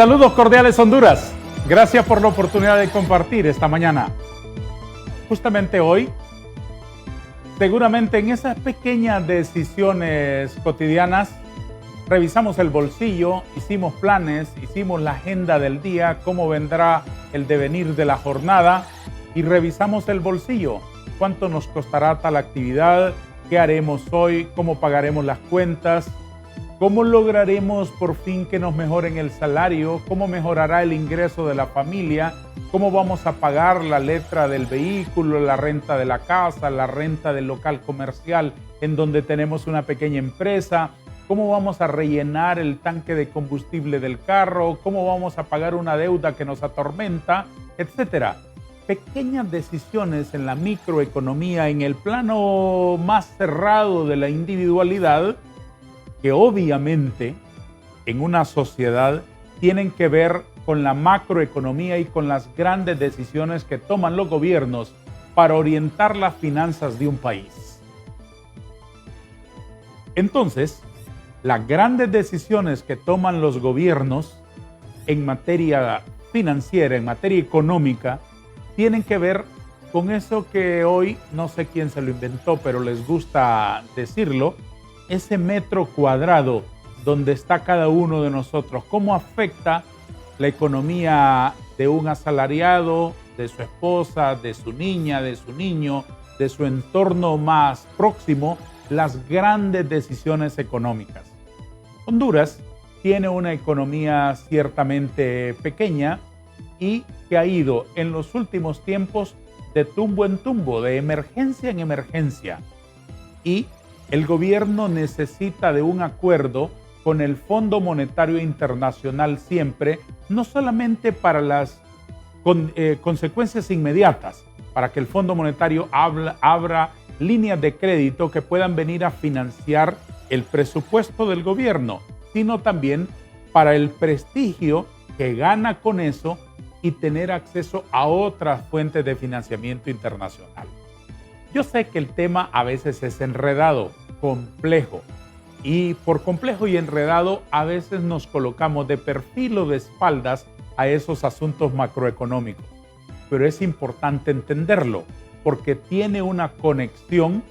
Saludos cordiales Honduras. Gracias por la oportunidad de compartir esta mañana. Justamente hoy, seguramente en esas pequeñas decisiones cotidianas, revisamos el bolsillo, hicimos planes, hicimos la agenda del día, cómo vendrá el devenir de la jornada y revisamos el bolsillo. ¿Cuánto nos costará tal actividad? ¿Qué haremos hoy? ¿Cómo pagaremos las cuentas? ¿Cómo lograremos por fin que nos mejoren el salario? ¿Cómo mejorará el ingreso de la familia? ¿Cómo vamos a pagar la letra del vehículo, la renta de la casa, la renta del local comercial en donde tenemos una pequeña empresa? ¿Cómo vamos a rellenar el tanque de combustible del carro? ¿Cómo vamos a pagar una deuda que nos atormenta? Etcétera. Pequeñas decisiones en la microeconomía, en el plano más cerrado de la individualidad, que obviamente en una sociedad tienen que ver con la macroeconomía y con las grandes decisiones que toman los gobiernos para orientar las finanzas de un país. Entonces, las grandes decisiones que toman los gobiernos en materia financiera, en materia económica, tienen que ver con eso que hoy, no sé quién se lo inventó, pero les gusta decirlo, ese metro cuadrado donde está cada uno de nosotros, cómo afecta la economía de un asalariado, de su esposa, de su niña, de su niño, de su entorno más próximo, las grandes decisiones económicas. Honduras tiene una economía ciertamente pequeña y que ha ido en los últimos tiempos de tumbo en tumbo, de emergencia en emergencia. Y el gobierno necesita de un acuerdo con el Fondo Monetario Internacional siempre, no solamente para las consecuencias inmediatas, para que el Fondo Monetario abra líneas de crédito que puedan venir a financiar el presupuesto del gobierno, sino también para el prestigio que gana con eso y tener acceso a otras fuentes de financiamiento internacional. Yo sé que el tema a veces es enredado, complejo, y por complejo y enredado a veces nos colocamos de perfil o de espaldas a esos asuntos macroeconómicos, pero es importante entenderlo porque tiene una conexión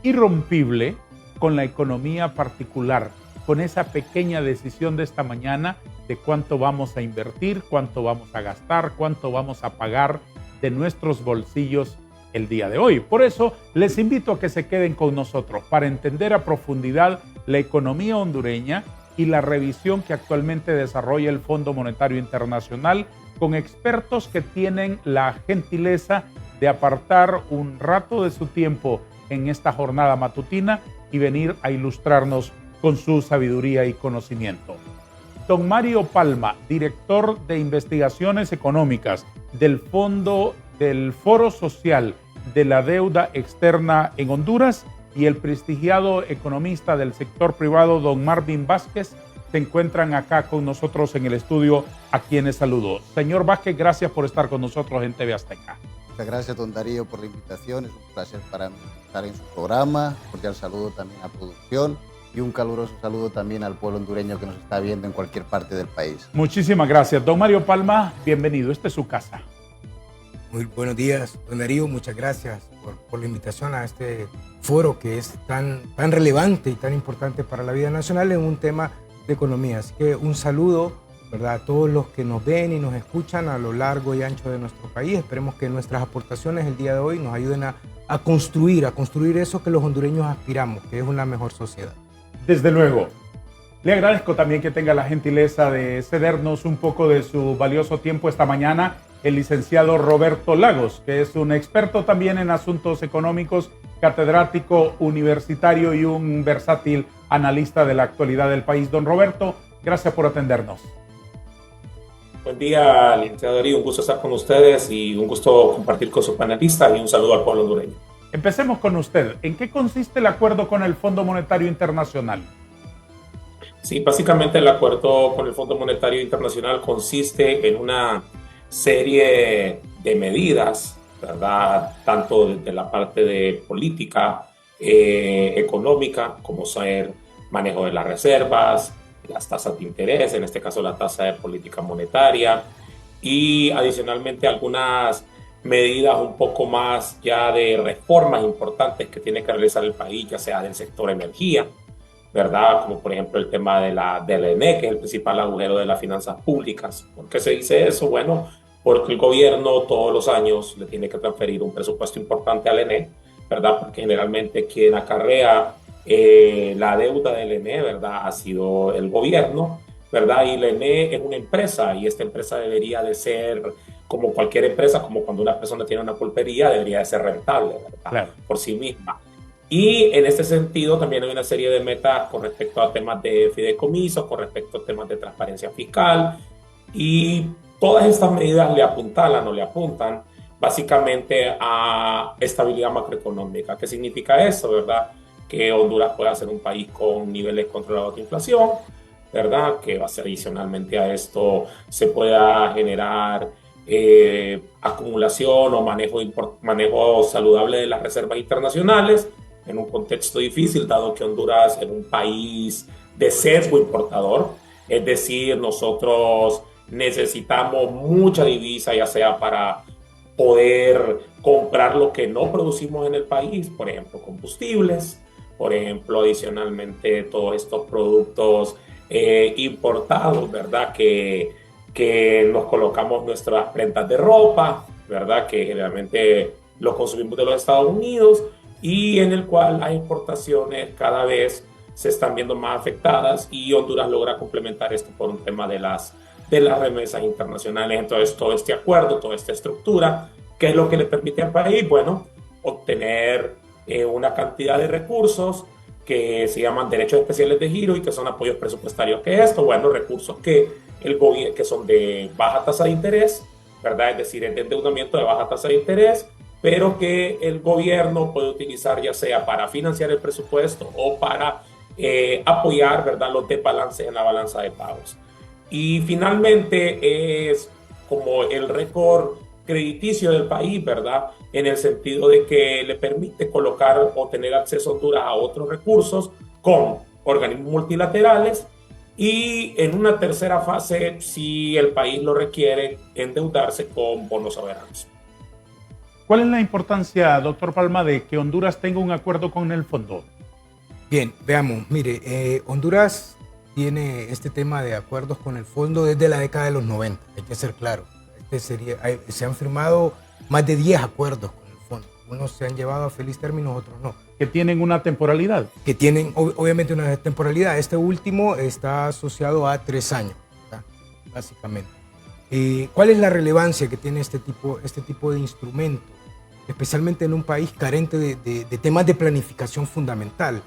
irrompible con la economía particular, con esa pequeña decisión de esta mañana de cuánto vamos a invertir, cuánto vamos a gastar, cuánto vamos a pagar de nuestros bolsillos el día de hoy. Por eso les invito a que se queden con nosotros para entender a profundidad la economía hondureña y la revisión que actualmente desarrolla el Fondo Monetario Internacional con expertos que tienen la gentileza de apartar un rato de su tiempo en esta jornada matutina y venir a ilustrarnos con su sabiduría y conocimiento. Don Mario Palma, director de Investigaciones Económicas del Foro Social de la Deuda Externa en Honduras, y el prestigiado economista del sector privado, don Marvin Vázquez, se encuentran acá con nosotros en el estudio, a quienes saludo. Señor Vázquez, gracias por estar con nosotros en TV Azteca. Muchas gracias, don Darío, por la invitación. Es un placer para mí estar en su programa. Cordial saludo también a producción y un caluroso saludo también al pueblo hondureño que nos está viendo en cualquier parte del país. Muchísimas gracias. Don Mario Palma, bienvenido. Esta es su casa. Muy buenos días, don Darío. Muchas gracias por la invitación a este foro que es tan relevante y tan importante para la vida nacional en un tema de economía. Así que un saludo, ¿verdad?, a todos los que nos ven y nos escuchan a lo largo y ancho de nuestro país. Esperemos que nuestras aportaciones el día de hoy nos ayuden a construir eso que los hondureños aspiramos, que es una mejor sociedad. Desde luego. Le agradezco también que tenga la gentileza de cedernos un poco de su valioso tiempo esta mañana el licenciado Roberto Lagos, que es un experto también en asuntos económicos, catedrático universitario y un versátil analista de la actualidad del país. Don Roberto, gracias por atendernos. Buen día, licenciado Darío. Un gusto estar con ustedes y un gusto compartir con sus panelistas y un saludo al pueblo hondureño. Empecemos con usted. ¿En qué consiste el acuerdo con el Fondo Monetario Internacional? Sí, básicamente el acuerdo con el Fondo Monetario Internacional consiste en una serie de medidas, ¿verdad?, tanto desde la parte de política económica, como ser manejo de las reservas, las tasas de interés, en este caso la tasa de política monetaria, y adicionalmente algunas medidas un poco más ya de reformas importantes que tiene que realizar el país, ya sea del sector energía, ¿verdad? Como por ejemplo el tema del ENE, que es el principal agujero de las finanzas públicas. ¿Por qué se dice eso? Bueno, porque el gobierno todos los años le tiene que transferir un presupuesto importante al ENE, ¿verdad? Porque generalmente quien acarrea la deuda del ENE, ¿verdad? Ha sido el gobierno, ¿verdad? Y el ENE es una empresa y esta empresa debería de ser como cualquier empresa, como cuando una persona tiene una pulpería, debería de ser rentable, ¿verdad? Claro. Por sí misma. Y en este sentido también hay una serie de metas con respecto a temas de fideicomisos, con respecto a temas de transparencia fiscal, y todas estas medidas le apuntalan o le apuntan básicamente a estabilidad macroeconómica. ¿Qué significa eso, verdad? Que Honduras pueda ser un país con niveles controlados de inflación, ¿verdad? Que adicionalmente a esto se pueda generar acumulación o manejo saludable de las reservas internacionales en un contexto difícil, dado que Honduras es un país de sesgo importador, es decir, nosotros necesitamos mucha divisa, ya sea para poder comprar lo que no producimos en el país, por ejemplo, combustibles, por ejemplo, adicionalmente todos estos productos importados, ¿verdad? Que nos colocamos nuestras prendas de ropa, ¿verdad? Que generalmente lo consumimos de los Estados Unidos y en el cual las exportaciones cada vez se están viendo más afectadas y Honduras logra complementar esto por un tema de las remesas internacionales. Entonces, todo este acuerdo, toda esta estructura, ¿qué es lo que le permite al país? Bueno, obtener una cantidad de recursos que se llaman derechos especiales de giro y que son apoyos presupuestarios. ¿Qué es esto? Bueno, recursos que son de baja tasa de interés, ¿verdad? Es decir, es de endeudamiento de baja tasa de interés, pero que el gobierno puede utilizar ya sea para financiar el presupuesto o para apoyar, ¿verdad?, los desbalances en la balanza de pagos. Y finalmente es como el récord crediticio del país, ¿verdad?, en el sentido de que le permite colocar o tener acceso a Honduras a otros recursos con organismos multilaterales y en una tercera fase, si el país lo requiere, endeudarse con bonos soberanos. ¿Cuál es la importancia, doctor Palma, de que Honduras tenga un acuerdo con el fondo? Bien, veamos, mire, Honduras tiene este tema de acuerdos con el fondo desde la década de los 90, hay que ser claro. Se han firmado más de 10 acuerdos con el fondo. Unos se han llevado a feliz término, otros no. Que tienen una temporalidad. Que tienen obviamente una temporalidad. Este último está asociado a 3 años, ¿verdad? Básicamente. ¿Cuál es la relevancia que tiene este tipo de instrumentos? Especialmente en un país carente de temas de planificación fundamental.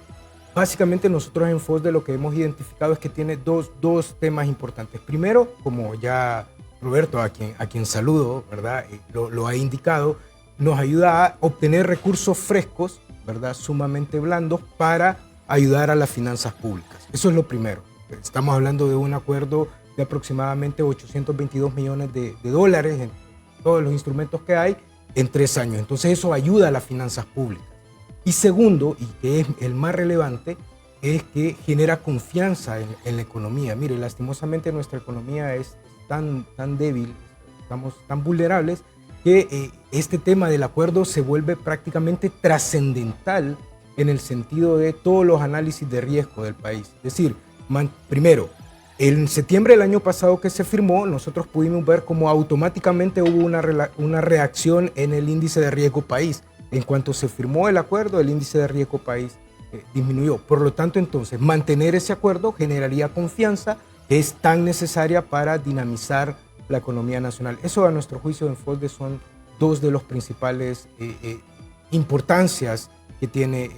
Básicamente nosotros en FOSDE lo que hemos identificado es que tiene dos temas importantes. Primero, como ya Roberto, a quien saludo, ¿verdad? Lo ha indicado, nos ayuda a obtener recursos frescos, ¿verdad?, sumamente blandos para ayudar a las finanzas públicas. Eso es lo primero. Estamos hablando de un acuerdo de aproximadamente 822 millones de dólares en todos los instrumentos que hay en 3 años. Entonces eso ayuda a las finanzas públicas. Y segundo, y que es el más relevante, es que genera confianza en la economía. Mire, lastimosamente nuestra economía es tan débil, estamos tan vulnerables, que este tema del acuerdo se vuelve prácticamente trascendental en el sentido de todos los análisis de riesgo del país. Es decir, primero, en septiembre del año pasado que se firmó, nosotros pudimos ver cómo automáticamente hubo una reacción en el índice de riesgo país. En cuanto se firmó el acuerdo, el índice de riesgo país disminuyó. Por lo tanto, entonces, mantener ese acuerdo generaría confianza que es tan necesaria para dinamizar la economía nacional. Eso, a nuestro juicio, en FOSDE son dos de los principales importancias que tiene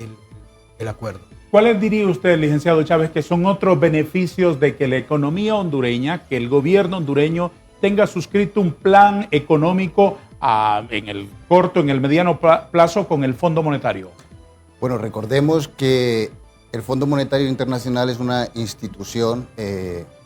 el acuerdo. ¿Cuáles diría usted, licenciado Chávez, que son otros beneficios de que la economía hondureña, que el gobierno hondureño tenga suscrito un plan económico en el corto, en el mediano plazo con el Fondo Monetario? Bueno, recordemos que el Fondo Monetario Internacional es una institución,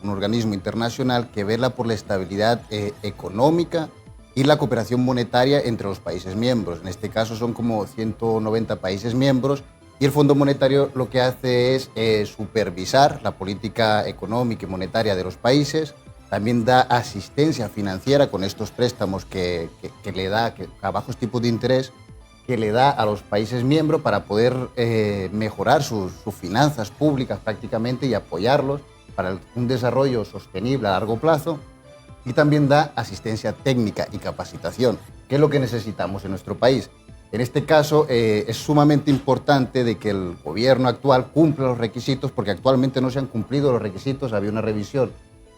un organismo internacional que vela por la estabilidad económica y la cooperación monetaria entre los países miembros. En este caso son como 190 países miembros Y el Fondo Monetario lo que hace es supervisar la política económica y monetaria de los países, también da asistencia financiera con estos préstamos que le da a bajos tipos de interés, que le da a los países miembros para poder mejorar sus finanzas públicas prácticamente y apoyarlos para un desarrollo sostenible a largo plazo. Y también da asistencia técnica y capacitación, que es lo que necesitamos en nuestro país. En este caso es sumamente importante de que el gobierno actual cumpla los requisitos, porque actualmente no se han cumplido los requisitos. Había una revisión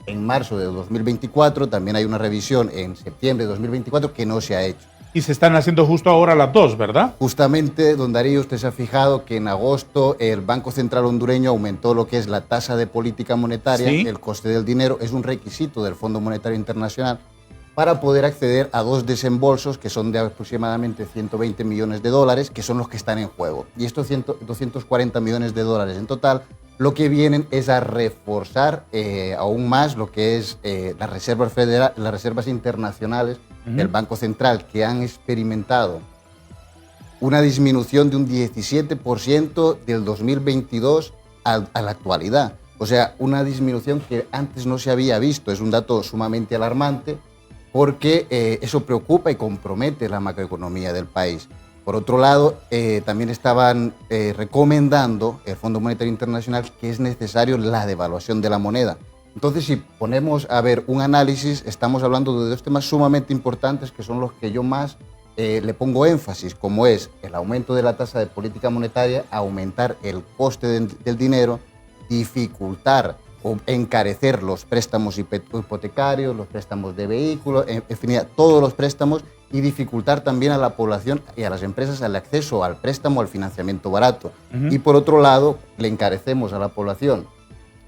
en marzo de 2024, también hay una revisión en septiembre de 2024 que no se ha hecho. Y se están haciendo justo ahora las dos, ¿verdad? Justamente, don Darío, usted se ha fijado que en agosto el Banco Central hondureño aumentó lo que es la tasa de política monetaria, ¿Sí? El coste del dinero, es un requisito del Fondo Monetario Internacional para poder acceder a 2 desembolsos que son de aproximadamente 120 millones de dólares, que son los que están en juego. Y estos 240 millones de dólares en total, lo que vienen es a reforzar aún más lo que es las reservas internacionales del Banco Central, que han experimentado una disminución de un 17% del 2022 a la actualidad. O sea, una disminución que antes no se había visto. Es un dato sumamente alarmante porque eso preocupa y compromete la macroeconomía del país. Por otro lado, también estaban recomendando el Fondo Monetario Internacional que es necesario la devaluación de la moneda. Entonces, si ponemos a ver un análisis, estamos hablando de dos temas sumamente importantes que son los que yo más le pongo énfasis, como es el aumento de la tasa de política monetaria, aumentar el coste del dinero, dificultar o encarecer los préstamos hipotecarios, los préstamos de vehículos, en fin, todos los préstamos, y dificultar también a la población y a las empresas el acceso al préstamo, al financiamiento barato. Y por otro lado, le encarecemos a la población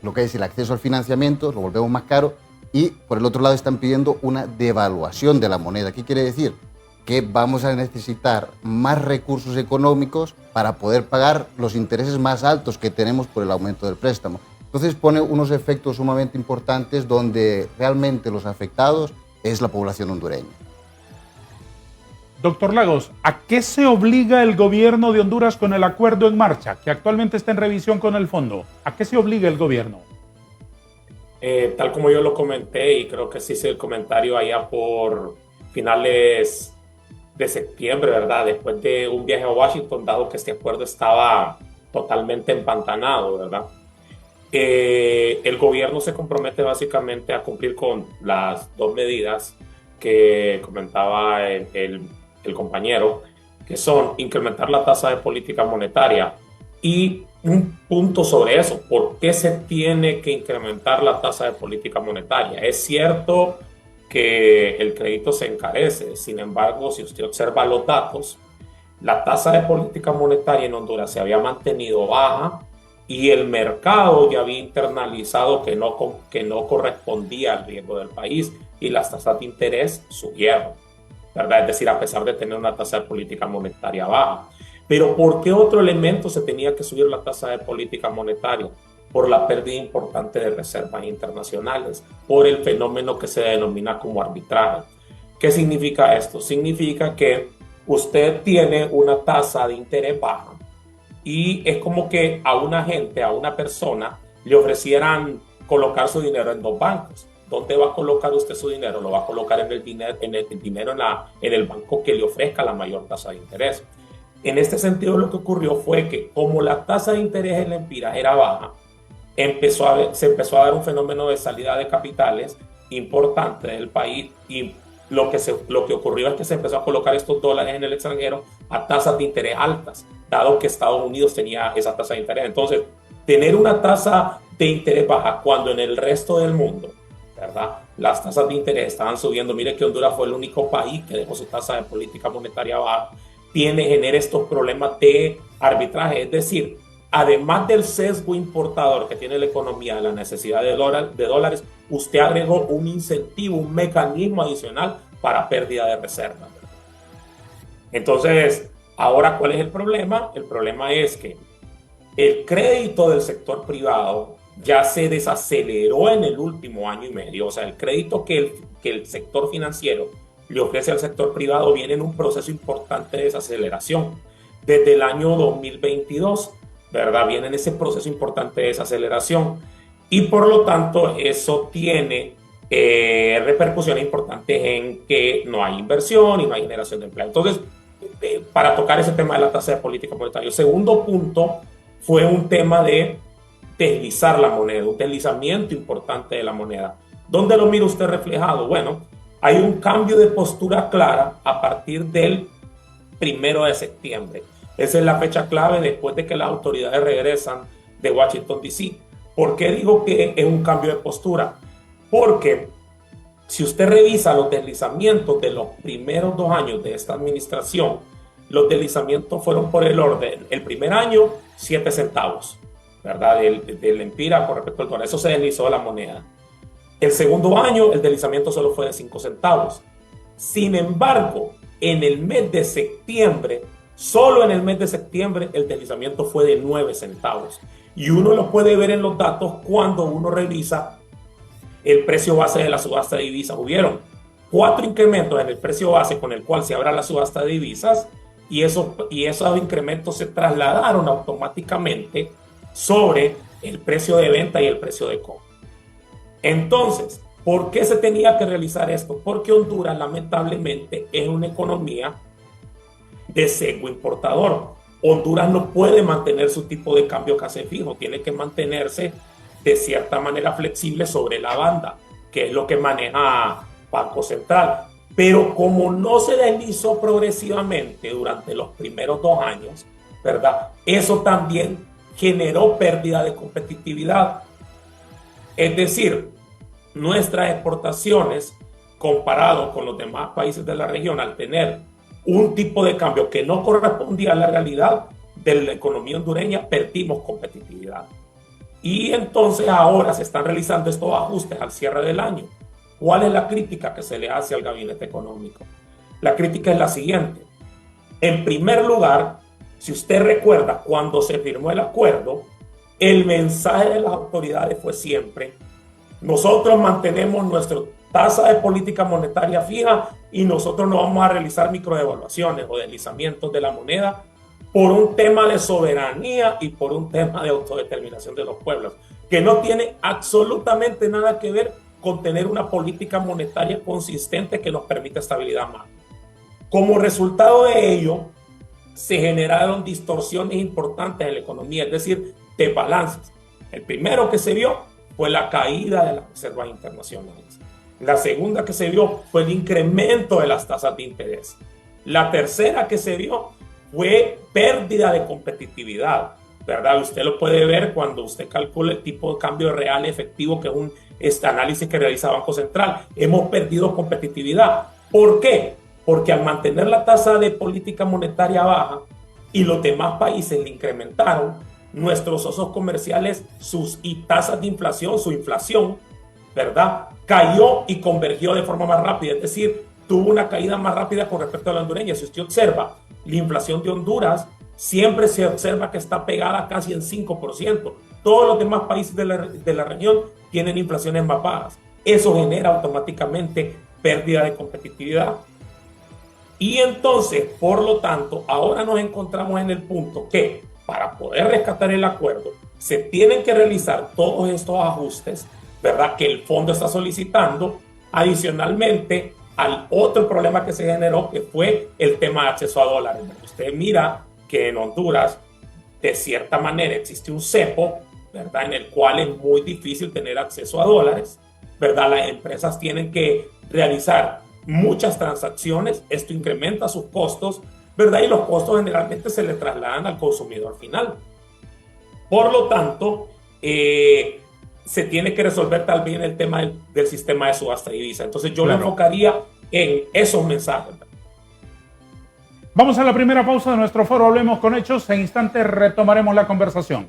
lo que es el acceso al financiamiento, lo volvemos más caro, y por el otro lado están pidiendo una devaluación de la moneda. ¿Qué quiere decir? Que vamos a necesitar más recursos económicos para poder pagar los intereses más altos que tenemos por el aumento del préstamo. Entonces pone unos efectos sumamente importantes donde realmente los afectados es la población hondureña. Doctor Lagos, ¿a qué se obliga el gobierno de Honduras con el acuerdo en marcha, que actualmente está en revisión con el fondo? ¿A qué se obliga el gobierno? Tal como yo lo comenté, y creo que sí hice el comentario allá por finales de septiembre, ¿verdad? Después de un viaje a Washington, dado que este acuerdo estaba totalmente empantanado, ¿verdad? El gobierno se compromete básicamente a cumplir con las dos medidas que comentaba el compañero, que son incrementar la tasa de política monetaria. Y un punto sobre eso, ¿por qué se tiene que incrementar la tasa de política monetaria? Es cierto que el crédito se encarece, sin embargo, si usted observa los datos, la tasa de política monetaria en Honduras se había mantenido baja y el mercado ya había internalizado que no correspondía al riesgo del país y las tasas de interés subieron, ¿verdad? Es decir, a pesar de tener una tasa de política monetaria baja. Pero ¿por qué otro elemento se tenía que subir la tasa de política monetaria? Por la pérdida importante de reservas internacionales, por el fenómeno que se denomina como arbitraje. ¿Qué significa esto? Significa que usted tiene una tasa de interés baja y es como que a una gente, a una persona, le ofrecieran colocar su dinero en dos bancos. ¿Dónde va a colocar usted su dinero? Lo va a colocar en el banco que le ofrezca la mayor tasa de interés. En este sentido, lo que ocurrió fue que como la tasa de interés en la Empira era baja, se empezó a dar un fenómeno de salida de capitales importante del país y lo que ocurrió es que se empezó a colocar estos dólares en el extranjero a tasas de interés altas, dado que Estados Unidos tenía esa tasa de interés. Entonces, tener una tasa de interés baja cuando en el resto del mundo, ¿verdad?, las tasas de interés estaban subiendo. Mire que Honduras fue el único país que dejó su tasa de política monetaria baja. Genera estos problemas de arbitraje. Es decir, además del sesgo importador que tiene la economía, la necesidad de dólares, usted agregó un incentivo, un mecanismo adicional para pérdida de reservas. Entonces, ahora, ¿cuál es el problema? El problema es que el crédito del sector privado ya se desaceleró en el último año y medio. O sea, el crédito que el sector financiero le ofrece al sector privado viene en un proceso importante de desaceleración. desde el año 2022, ¿verdad? Viene en ese proceso importante de desaceleración y por lo tanto eso tiene repercusiones importantes en que no hay inversión y no hay generación de empleo. Entonces, para tocar ese tema de la tasa de política monetaria. El segundo punto fue un tema de deslizar la moneda, un deslizamiento importante de la moneda. ¿Dónde lo mira usted reflejado? Bueno, hay un cambio de postura clara a partir del 1 de septiembre. Esa es la fecha clave después de que las autoridades regresan de Washington, D.C. ¿Por qué digo que es un cambio de postura? Porque si usted revisa los deslizamientos de los primeros 2 años de esta administración, los deslizamientos fueron por el orden. El primer año, 7 centavos, ¿verdad? Del Empira con respecto al dólar. Eso se deslizó la moneda. El segundo año, el deslizamiento solo fue de 5 centavos. Sin embargo, en el mes de septiembre, solo en el mes de septiembre, el deslizamiento fue de 9 centavos. Y uno lo puede ver en los datos cuando uno revisa el precio base de la subasta de divisas. Hubieron 4 incrementos en el precio base con el cual se abra la subasta de divisas y esos incrementos se trasladaron automáticamente sobre el precio de venta y el precio de compra. Entonces, ¿por qué se tenía que realizar esto? Porque Honduras lamentablemente es una economía de sesgo importador. Honduras no puede mantener su tipo de cambio casi fijo, tiene que mantenerse de cierta manera flexible sobre la banda, que es lo que maneja Banco Central. Pero como no se deslizó progresivamente durante los primeros 2 años, ¿verdad? Eso también generó pérdida de competitividad. Es decir, nuestras exportaciones, comparado con los demás países de la región, al tener un tipo de cambio que no correspondía a la realidad de la economía hondureña, perdimos competitividad. Y entonces ahora se están realizando estos ajustes al cierre del año. ¿Cuál es la crítica que se le hace al gabinete económico? La crítica es la siguiente. En primer lugar, si usted recuerda, cuando se firmó el acuerdo, el mensaje de las autoridades fue siempre: nosotros mantenemos nuestra tasa de política monetaria fija y nosotros no vamos a realizar microdevaluaciones o deslizamientos de la moneda por un tema de soberanía y por un tema de autodeterminación de los pueblos, que no tiene absolutamente nada que ver con tener una política monetaria consistente que nos permita estabilidad macro. Como resultado de ello, se generaron distorsiones importantes en la economía, es decir, desbalances. El primero que se vio fue la caída de las reservas internacionales. La segunda que se vio fue el incremento de las tasas de interés. La tercera que se vio fue pérdida de competitividad, ¿verdad? Usted lo puede ver cuando usted calcula el tipo de cambio real efectivo, que es este análisis que realiza Banco Central. Hemos perdido competitividad. ¿Por qué? Porque al mantener la tasa de política monetaria baja y los demás países le incrementaron, nuestros socios comerciales, sus tasas de inflación, su inflación, ¿verdad?, cayó y convergió de forma más rápida. Es decir, tuvo una caída más rápida con respecto a la hondureña. Si usted observa, la inflación de Honduras siempre se observa que está pegada casi en 5%. Todos los demás países de la región tienen inflaciones más bajas. Eso genera automáticamente pérdida de competitividad. Y entonces, por lo tanto, ahora nos encontramos en el punto que para poder rescatar el acuerdo se tienen que realizar todos estos ajustes, ¿verdad?, que el fondo está solicitando, adicionalmente al otro problema que se generó, que fue el tema de acceso a dólares. Usted mira que en Honduras, de cierta manera, existe un cepo, ¿verdad?, en el cual es muy difícil tener acceso a dólares, ¿verdad? Las empresas tienen que realizar muchas transacciones, esto incrementa sus costos, ¿verdad? Y los costos generalmente se le trasladan al consumidor final. Por lo tanto, se tiene que resolver también el tema del sistema de subasta de divisa. Entonces yo le enfocaría en esos mensajes. Vamos a la primera pausa de nuestro foro Hablemos con Hechos. En instantes retomaremos la conversación.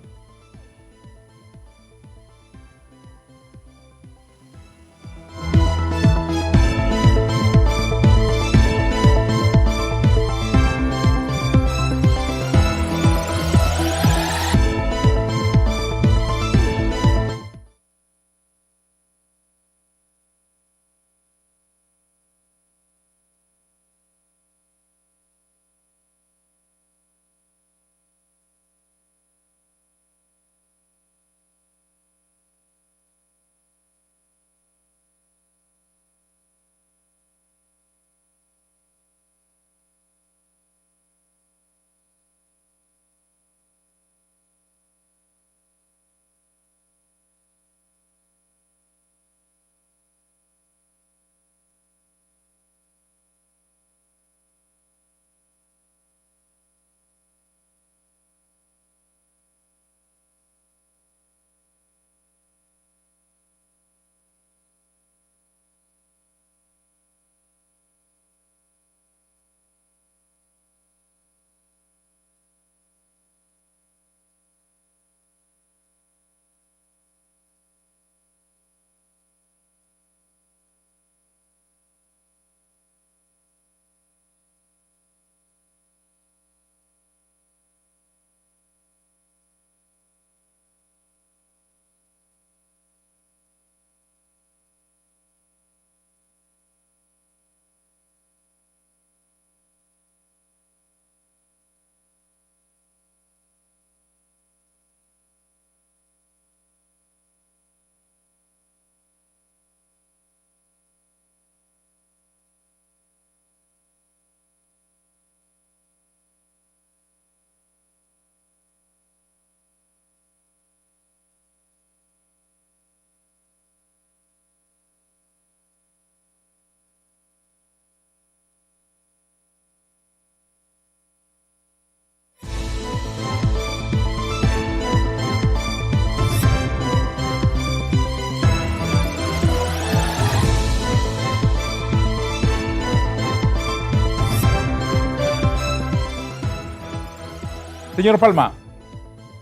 Señor Palma,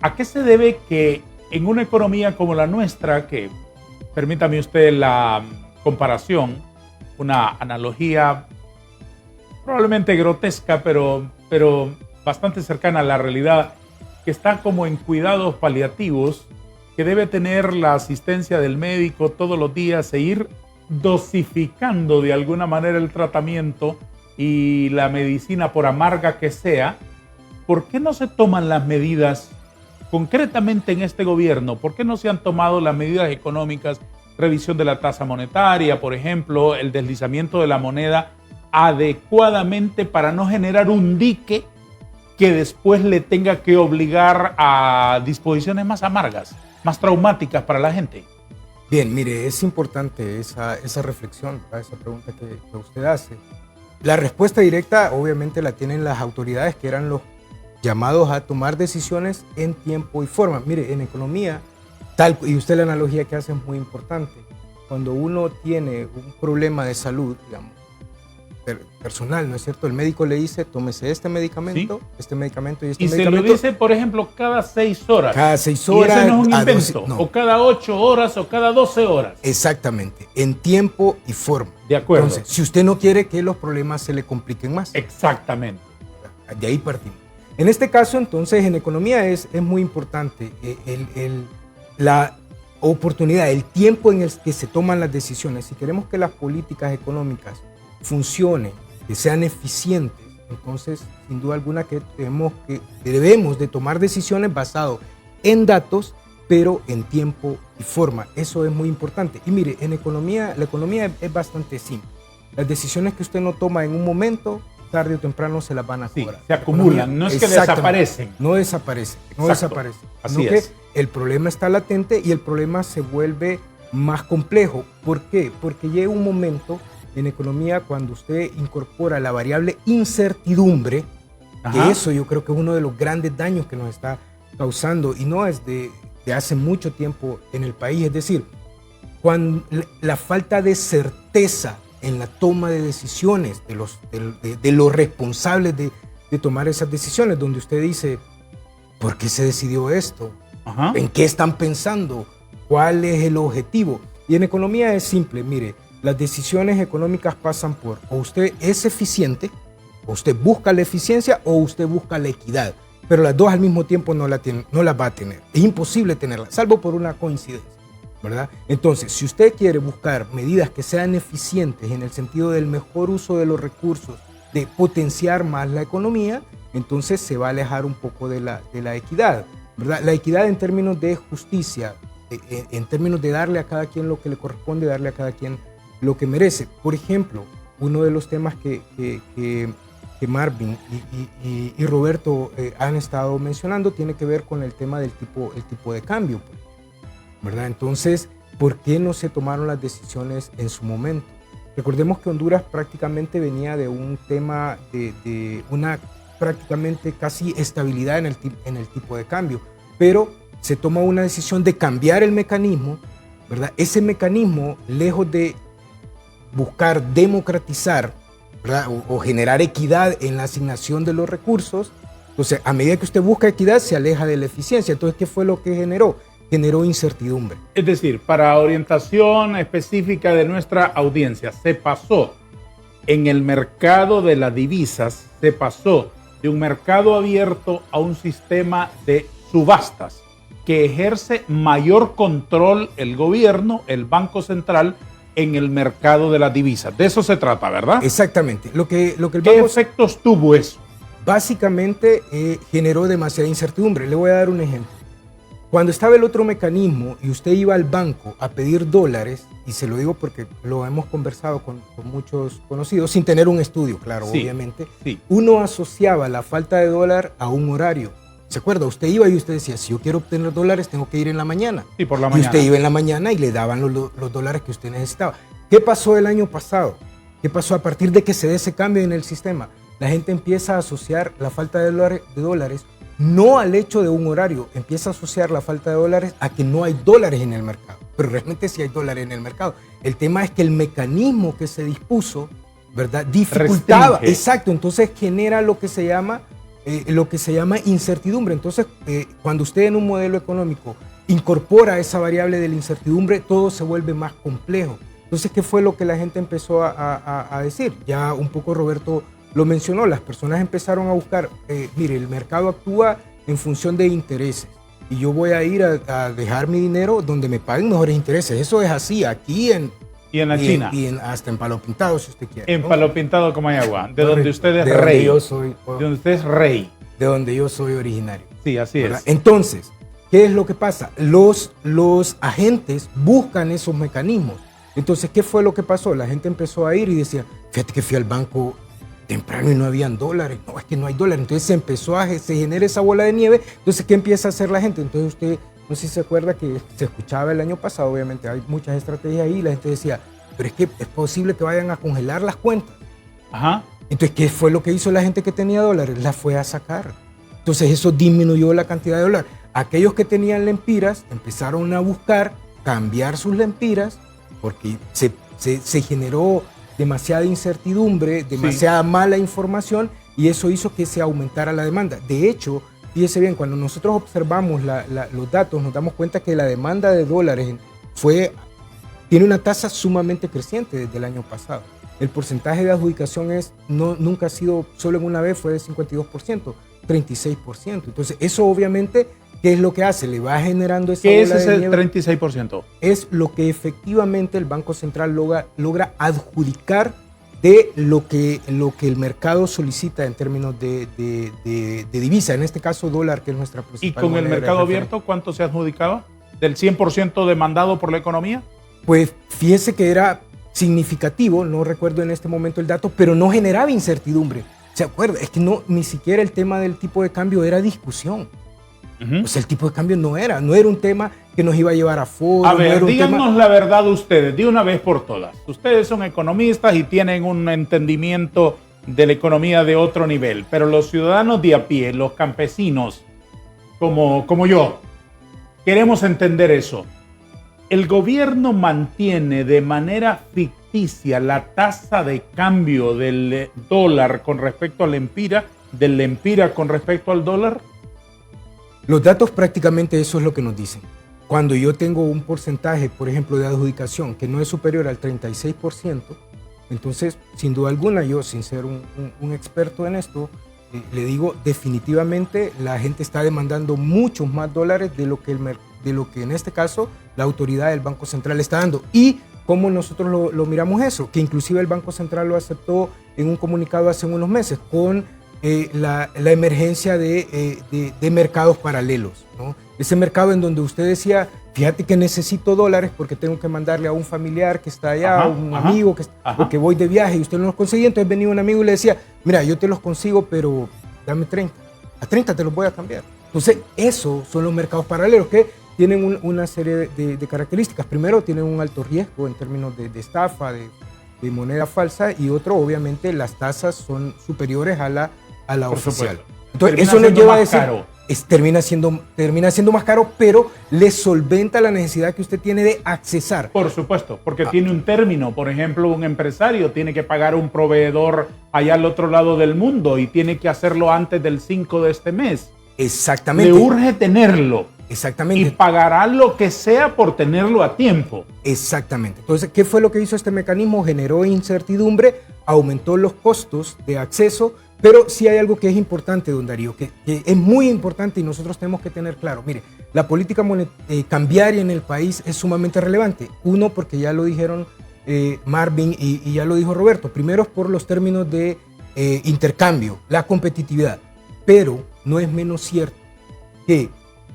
¿a qué se debe que en una economía como la nuestra, que permítame usted la comparación, una analogía probablemente grotesca, pero bastante cercana a la realidad, que está como en cuidados paliativos, que debe tener la asistencia del médico todos los días e ir dosificando de alguna manera el tratamiento y la medicina, por amarga que sea? ¿Por qué no se toman las medidas concretamente en este gobierno? ¿Por qué no se han tomado las medidas económicas, revisión de la tasa monetaria, por ejemplo, el deslizamiento de la moneda adecuadamente para no generar un dique que después le tenga que obligar a disposiciones más amargas, más traumáticas para la gente? Bien, mire, es importante esa reflexión, a esa pregunta que usted hace. La respuesta directa obviamente la tienen las autoridades, que eran los llamados a tomar decisiones en tiempo y forma. Mire, en economía, y usted la analogía que hace es muy importante. Cuando uno tiene un problema de salud, digamos, personal, ¿no es cierto? El médico le dice, tómese este medicamento, ¿sí?, este medicamento y este medicamento. Y se lo dice, por ejemplo, cada 6 horas. Cada 6 horas. Y ese no es un invento. No. O cada 8 horas o cada 12 horas. Exactamente, en tiempo y forma. De acuerdo. Entonces, si usted no quiere que los problemas se le compliquen más. Exactamente. De ahí partimos. En este caso, entonces, en economía es muy importante la oportunidad, el tiempo en el que se toman las decisiones. Si queremos que las políticas económicas funcionen, que sean eficientes, entonces, sin duda alguna, que debemos de tomar decisiones basadas en datos, pero en tiempo y forma. Eso es muy importante. Y mire, en economía, la economía es bastante simple. Las decisiones que usted no toma en un momento, tarde o temprano se las van a cobrar. Sí, se acumulan, no es que desaparecen. No desaparecen, no desaparecen. Así es. Que el problema está latente y el problema se vuelve más complejo. ¿Por qué? Porque llega un momento en economía cuando usted incorpora la variable incertidumbre, que eso yo creo que es uno de los grandes daños que nos está causando, y no es de hace mucho tiempo en el país. Es decir, cuando la falta de certeza en la toma de decisiones de los responsables de tomar esas decisiones, donde usted dice, ¿por qué se decidió esto? ¿En qué están pensando? ¿Cuál es el objetivo? Y en economía es simple, mire, las decisiones económicas pasan por, o usted es eficiente, o usted busca la eficiencia, o usted busca la equidad, pero las dos al mismo tiempo no las va a tener. Es imposible tenerlas, salvo por una coincidencia, ¿verdad? Entonces, si usted quiere buscar medidas que sean eficientes en el sentido del mejor uso de los recursos, de potenciar más la economía, entonces se va a alejar un poco de la equidad, ¿verdad? La equidad en términos de justicia, en términos de darle a cada quien lo que le corresponde, darle a cada quien lo que merece. Por ejemplo, uno de los temas que Marvin y Roberto han estado mencionando tiene que ver con el tema del tipo de cambio, ¿verdad? Entonces, ¿por qué no se tomaron las decisiones en su momento? Recordemos que Honduras prácticamente venía de un tema de una prácticamente casi estabilidad en el tipo de cambio, pero se toma una decisión de cambiar el mecanismo, ¿verdad? Ese mecanismo, lejos de buscar democratizar, ¿verdad?, o generar equidad en la asignación de los recursos, entonces a medida que usted busca equidad se aleja de la eficiencia. Entonces, ¿qué fue lo que generó? Generó incertidumbre. Es decir, para orientación específica de nuestra audiencia, se pasó en el mercado de las divisas, se pasó de un mercado abierto a un sistema de subastas que ejerce mayor control el gobierno, el Banco Central, en el mercado de las divisas. De eso se trata, ¿verdad? Exactamente. ¿Qué efectos tuvo eso? Básicamente generó demasiada incertidumbre. Le voy a dar un ejemplo. Cuando estaba el otro mecanismo y usted iba al banco a pedir dólares, y se lo digo porque lo hemos conversado con muchos conocidos, sin tener un estudio, claro, sí, obviamente, sí, uno asociaba la falta de dólar a un horario. ¿Se acuerda? Usted iba y usted decía, si yo quiero obtener dólares, tengo que ir en la mañana. Sí, por la mañana. Y usted iba en la mañana y le daban los dólares que usted necesitaba. ¿Qué pasó el año pasado? ¿Qué pasó a partir de que se dé ese cambio en el sistema? La gente empieza a asociar la falta de dólares no al hecho de un horario, empieza a asociar la falta de dólares a que no hay dólares en el mercado. Pero realmente sí hay dólares en el mercado. El tema es que el mecanismo que se dispuso, ¿verdad?, dificultaba. Restringe. Exacto, entonces genera lo que se llama lo que se llama incertidumbre. Entonces, cuando usted en un modelo económico incorpora esa variable de la incertidumbre, todo se vuelve más complejo. Entonces, ¿qué fue lo que la gente empezó a decir? Ya un poco Roberto lo mencionó, las personas empezaron a buscar, mire, el mercado actúa en función de intereses y yo voy a ir a dejar mi dinero donde me paguen mejores intereses. Eso es así, aquí y en la China. Hasta en Palo Pintado, si usted quiere. En Palo Pintado, Comayagua, de donde usted es de rey. Donde yo soy, de donde usted es rey. De donde yo soy originario. Sí, así ¿verdad? es. Entonces, ¿qué es lo que pasa? Los agentes buscan esos mecanismos. Entonces, ¿qué fue lo que pasó? La gente empezó a ir y decía, fíjate que fui al banco temprano y no habían dólares. No, es que no hay dólares. Entonces se genera esa bola de nieve. Entonces, ¿qué empieza a hacer la gente? Entonces usted, no sé si se acuerda que se escuchaba el año pasado, obviamente hay muchas estrategias ahí, la gente decía, pero es que es posible que vayan a congelar las cuentas. Ajá. Entonces, ¿qué fue lo que hizo la gente que tenía dólares? La fue a sacar. Entonces, eso disminuyó la cantidad de dólares. Aquellos que tenían lempiras empezaron a buscar cambiar sus lempiras porque se generó demasiada incertidumbre, demasiada mala información y eso hizo que se aumentara la demanda. De hecho, fíjese bien, cuando nosotros observamos los datos, nos damos cuenta que la demanda de dólares tiene una tasa sumamente creciente desde el año pasado. El porcentaje de adjudicación nunca ha sido, solo en una vez fue de 52%, 36%. Entonces, eso obviamente, ¿qué es lo que hace? Le va generando esa ¿Qué bola es de ese nieve. 36%? Es lo que efectivamente el Banco Central logra adjudicar de lo que el mercado solicita en términos de divisa, en este caso dólar, que es nuestra ¿Y principal con el moneda de mercado referencia. abierto cuánto se adjudicaba? ¿Del 100% demandado por la economía? Pues fíjese que era significativo, no recuerdo en este momento el dato, pero no generaba incertidumbre. ¿Se acuerda? Es que ni siquiera el tema del tipo de cambio era discusión. O sea, el tipo de cambio no era un tema que nos iba a llevar a foro. A ver, no díganos la verdad ustedes, de una vez por todas. Ustedes son economistas y tienen un entendimiento de la economía de otro nivel, pero los ciudadanos de a pie, los campesinos, como yo, queremos entender eso. El gobierno mantiene de manera ficticia la tasa de cambio del dólar con respecto al lempira, del lempira con respecto al dólar. Los datos prácticamente eso es lo que nos dicen. Cuando yo tengo un porcentaje, por ejemplo, de adjudicación que no es superior al 36%, entonces, sin duda alguna, yo, sin ser un experto en esto, le digo, definitivamente la gente está demandando muchos más dólares de lo que en este caso la autoridad del Banco Central está dando. Y cómo nosotros lo miramos eso, que inclusive el Banco Central lo aceptó en un comunicado hace unos meses con la emergencia de mercados paralelos, ¿no? Ese mercado en donde usted decía, fíjate que necesito dólares porque tengo que mandarle a un familiar que está allá, un amigo o que voy de viaje y usted no los conseguía, entonces venía un amigo y le decía, mira, yo te los consigo, pero dame 30. A 30 te los voy a cambiar. Entonces, esos son los mercados paralelos que tienen una serie de características. Primero, tienen un alto riesgo en términos de estafa, de moneda falsa, y otro, obviamente, las tasas son superiores a la oficial. Entonces, eso nos lleva a decir, termina siendo más caro, pero le solventa la necesidad que usted tiene de accesar. Por supuesto, porque tiene un término. Por ejemplo, un empresario tiene que pagar a un proveedor allá al otro lado del mundo y tiene que hacerlo antes del 5 de este mes. Exactamente. Le urge tenerlo. Exactamente. Y pagará lo que sea por tenerlo a tiempo. Exactamente. Entonces, ¿qué fue lo que hizo este mecanismo? Generó incertidumbre, aumentó los costos de acceso, pero sí hay algo que es importante, don Darío, que es muy importante y nosotros tenemos que tener claro. Mire, la política cambiaria en el país es sumamente relevante. Uno, porque ya lo dijeron Marvin y ya lo dijo Roberto. Primero, por los términos de intercambio, la competitividad. Pero no es menos cierto que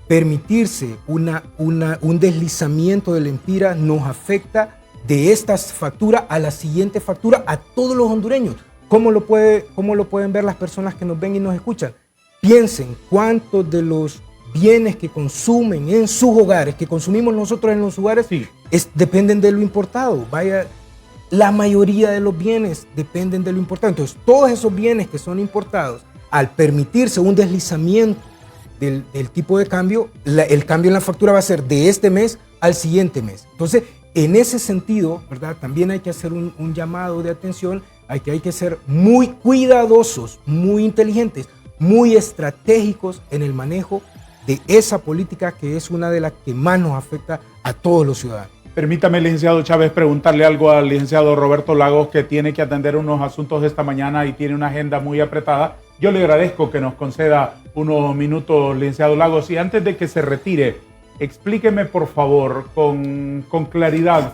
permitirse un deslizamiento del empira nos afecta de esta factura a la siguiente factura a todos los hondureños. ¿Cómo lo pueden ver las personas que nos ven y nos escuchan? Piensen cuántos de los bienes que consumen en sus hogares, que consumimos nosotros en los hogares, sí, dependen de lo importado. La mayoría de los bienes dependen de lo importado. Entonces, todos esos bienes que son importados, al permitirse un deslizamiento del tipo de cambio, el cambio en la factura va a ser de este mes al siguiente mes. Entonces, en ese sentido, ¿verdad? También hay que hacer un llamado de atención, hay que ser muy cuidadosos, muy inteligentes, muy estratégicos en el manejo de esa política que es una de las que más nos afecta a todos los ciudadanos. Permítame, licenciado Chávez, preguntarle algo al licenciado Roberto Lagos, que tiene que atender unos asuntos esta mañana y tiene una agenda muy apretada. Yo le agradezco que nos conceda unos minutos, licenciado Lagos, y antes de que se retire, explíqueme por favor con claridad,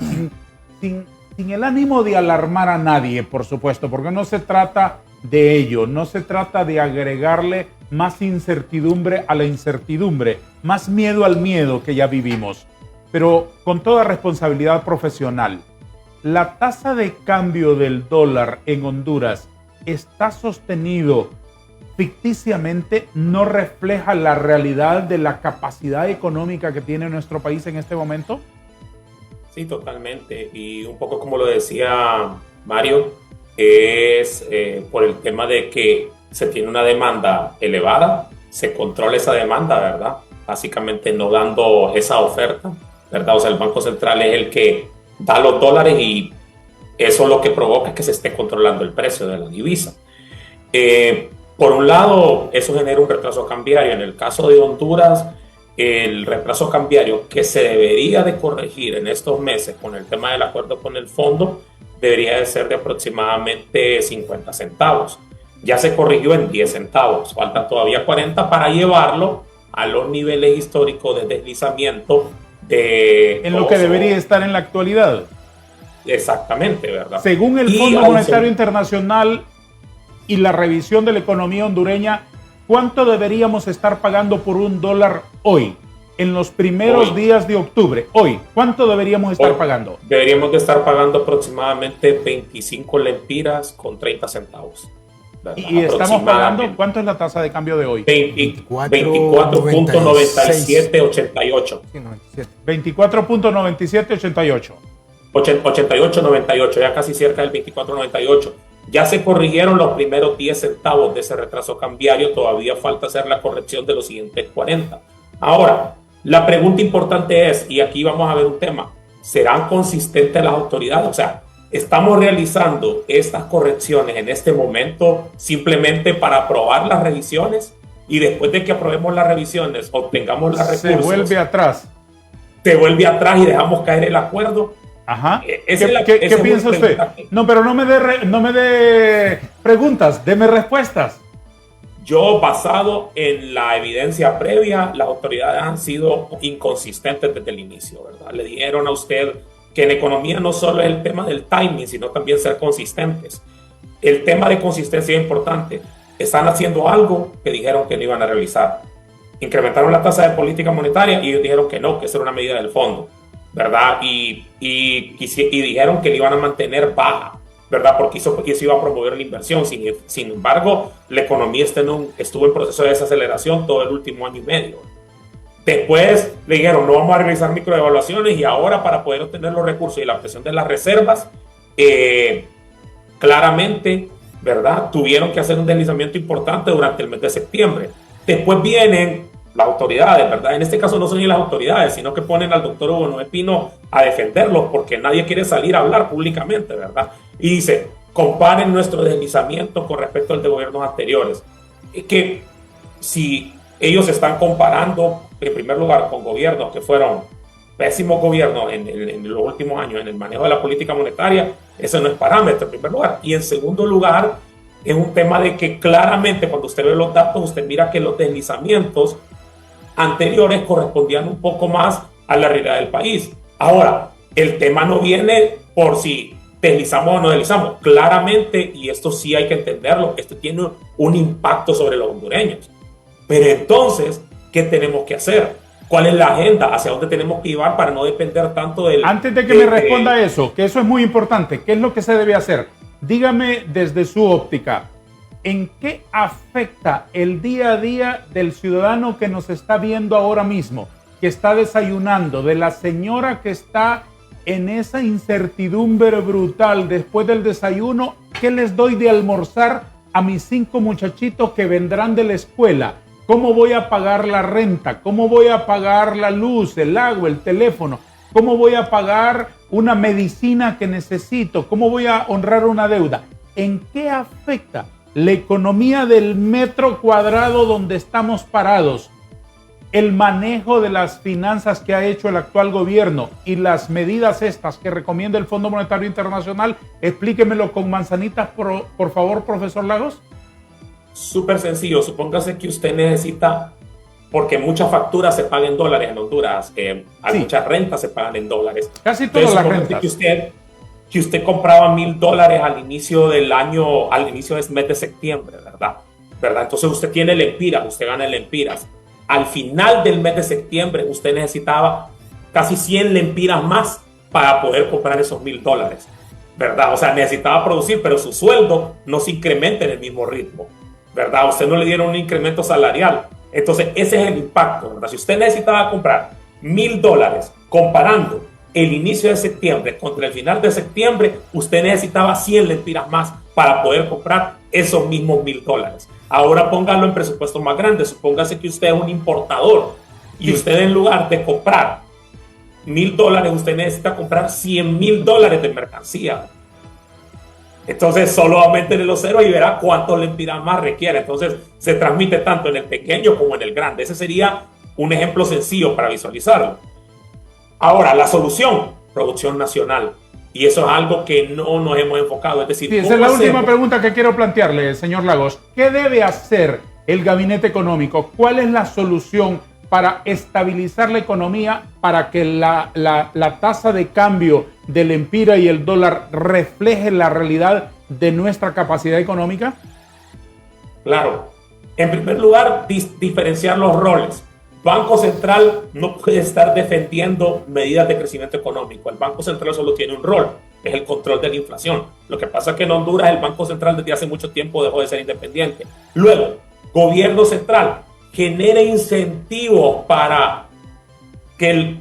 sin el ánimo de alarmar a nadie, por supuesto, porque no se trata de ello, no se trata de agregarle más incertidumbre a la incertidumbre, más miedo al miedo que ya vivimos. Pero con toda responsabilidad profesional, ¿la tasa de cambio del dólar en Honduras está sostenido ficticiamente? ¿No refleja la realidad de la capacidad económica que tiene nuestro país en este momento? Sí, totalmente. Y un poco como lo decía Mario, es por el tema de que se tiene una demanda elevada, se controla esa demanda, ¿verdad? Básicamente no dando esa oferta, ¿verdad? O sea, el Banco Central es el que da los dólares y eso lo que provoca es que se esté controlando el precio de la divisa. Por un lado, eso genera un retraso cambiario. En el caso de Honduras, el retraso cambiario que se debería de corregir en estos meses con el tema del acuerdo con el fondo debería de ser de aproximadamente 50 centavos. Ya se corrigió en 10 centavos, faltan todavía 40 para llevarlo a los niveles históricos de deslizamiento en lo que debería estar en la actualidad. Exactamente, ¿verdad? Según el Fondo Monetario Internacional y la revisión de la economía hondureña, ¿cuánto deberíamos estar pagando por un dólar hoy? En los primeros días de octubre, hoy, ¿cuánto deberíamos estar pagando? Deberíamos de estar pagando aproximadamente 25 lempiras con 30 centavos. ¿Verdad? Y estamos pagando, ¿cuánto es la tasa de cambio de hoy? 24.9788. 24.9788. 88.98, ya casi cerca del 24.98. Ya se corrigieron los primeros 10 centavos de ese retraso cambiario, todavía falta hacer la corrección de los siguientes 40. Ahora, la pregunta importante es, y aquí vamos a ver un tema, ¿serán consistentes las autoridades? O sea, ¿estamos realizando estas correcciones en este momento simplemente para aprobar las revisiones y después de que aprobemos las revisiones obtengamos los recursos? Se vuelve atrás. Se vuelve atrás y dejamos caer el acuerdo. Ajá. ¿Qué piensa usted? No, pero no me dé preguntas, deme respuestas. Yo, basado en la evidencia previa, las autoridades han sido inconsistentes desde el inicio, ¿verdad? Le dijeron a usted que en economía no solo es el tema del timing, sino también ser consistentes. El tema de consistencia es importante. Están haciendo algo que dijeron que no iban a realizar. Incrementaron la tasa de política monetaria y ellos dijeron que no, que esa era una medida del fondo, ¿verdad? Y dijeron que le iban a mantener baja, ¿verdad? Porque eso iba a promover la inversión. Sin embargo, la economía estuvo en proceso de desaceleración todo el último año y medio. Después le dijeron, no vamos a realizar microevaluaciones y ahora para poder obtener los recursos y la obtención de las reservas, claramente, ¿verdad? Tuvieron que hacer un deslizamiento importante durante el mes de septiembre. Después vienen las autoridades, ¿verdad? En este caso no son ni las autoridades, sino que ponen al doctor Hugo Noé Pino a defenderlos porque nadie quiere salir a hablar públicamente, ¿verdad? Y dice, comparen nuestro deslizamiento con respecto al de gobiernos anteriores. Es que si ellos están comparando, en primer lugar, con gobiernos que fueron pésimos gobiernos en los últimos años en el manejo de la política monetaria, ese no es parámetro, en primer lugar. Y en segundo lugar, es un tema de que claramente cuando usted ve los datos, usted mira que los deslizamientos anteriores correspondían un poco más a la realidad del país. Ahora, el tema no viene por si deslizamos o no deslizamos. Claramente, y esto sí hay que entenderlo, esto tiene un impacto sobre los hondureños. Pero entonces, ¿qué tenemos que hacer? ¿Cuál es la agenda? ¿Hacia dónde tenemos que llevar para no depender tanto del... Antes de que me responda eso, que eso es muy importante, ¿qué es lo que se debe hacer? Dígame desde su óptica, ¿en qué afecta el día a día del ciudadano que nos está viendo ahora mismo, que está desayunando, de la señora que está en esa incertidumbre brutal después del desayuno? ¿Qué les doy de almorzar a mis 5 muchachitos que vendrán de la escuela? ¿Cómo voy a pagar la renta? ¿Cómo voy a pagar la luz, el agua, el teléfono? ¿Cómo voy a pagar una medicina que necesito? ¿Cómo voy a honrar una deuda? ¿En qué afecta la economía del metro cuadrado donde estamos parados, el manejo de las finanzas que ha hecho el actual gobierno y las medidas estas que recomienda el Fondo Monetario Internacional, explíquemelo con manzanitas, por favor, profesor Lagos. Súper sencillo. Supóngase que usted necesita, porque muchas facturas se pagan en dólares en Honduras, hay muchas rentas se pagan en dólares. Casi todas las rentas. Que usted compraba $1,000 al inicio del año, al inicio del mes de septiembre, ¿verdad? Entonces usted tiene lempiras, usted gana lempiras. Al final del mes de septiembre usted necesitaba casi 100 lempiras más para poder comprar esos $1,000, ¿verdad? O sea, necesitaba producir, pero su sueldo no se incrementa en el mismo ritmo, ¿verdad? Usted no le dieron un incremento salarial. Entonces ese es el impacto, ¿verdad? Si usted necesitaba comprar $1,000 comparando el inicio de septiembre contra el final de septiembre, usted necesitaba 100 lempiras más para poder comprar esos mismos $1,000. Ahora póngalo en presupuestos más grandes. Supóngase que usted es un importador y usted, en lugar de comprar $1,000, usted necesita comprar $100,000 de mercancía. Entonces solo aumenten los ceros y verá cuántos lempiras más requiere. Entonces se transmite tanto en el pequeño como en el grande. Ese sería un ejemplo sencillo para visualizarlo. Ahora, la solución, producción nacional. Y eso es algo que no nos hemos enfocado. Es decir, sí, esa es la última pregunta que quiero plantearle, señor Lagos. ¿Qué debe hacer el gabinete económico? ¿Cuál es la solución para estabilizar la economía, para que la tasa de cambio del lempira y el dólar refleje la realidad de nuestra capacidad económica? Claro. En primer lugar, diferenciar los roles. Banco Central no puede estar defendiendo medidas de crecimiento económico. El Banco Central solo tiene un rol, es el control de la inflación. Lo que pasa es que en Honduras el Banco Central desde hace mucho tiempo dejó de ser independiente. Luego, gobierno central genera incentivos para que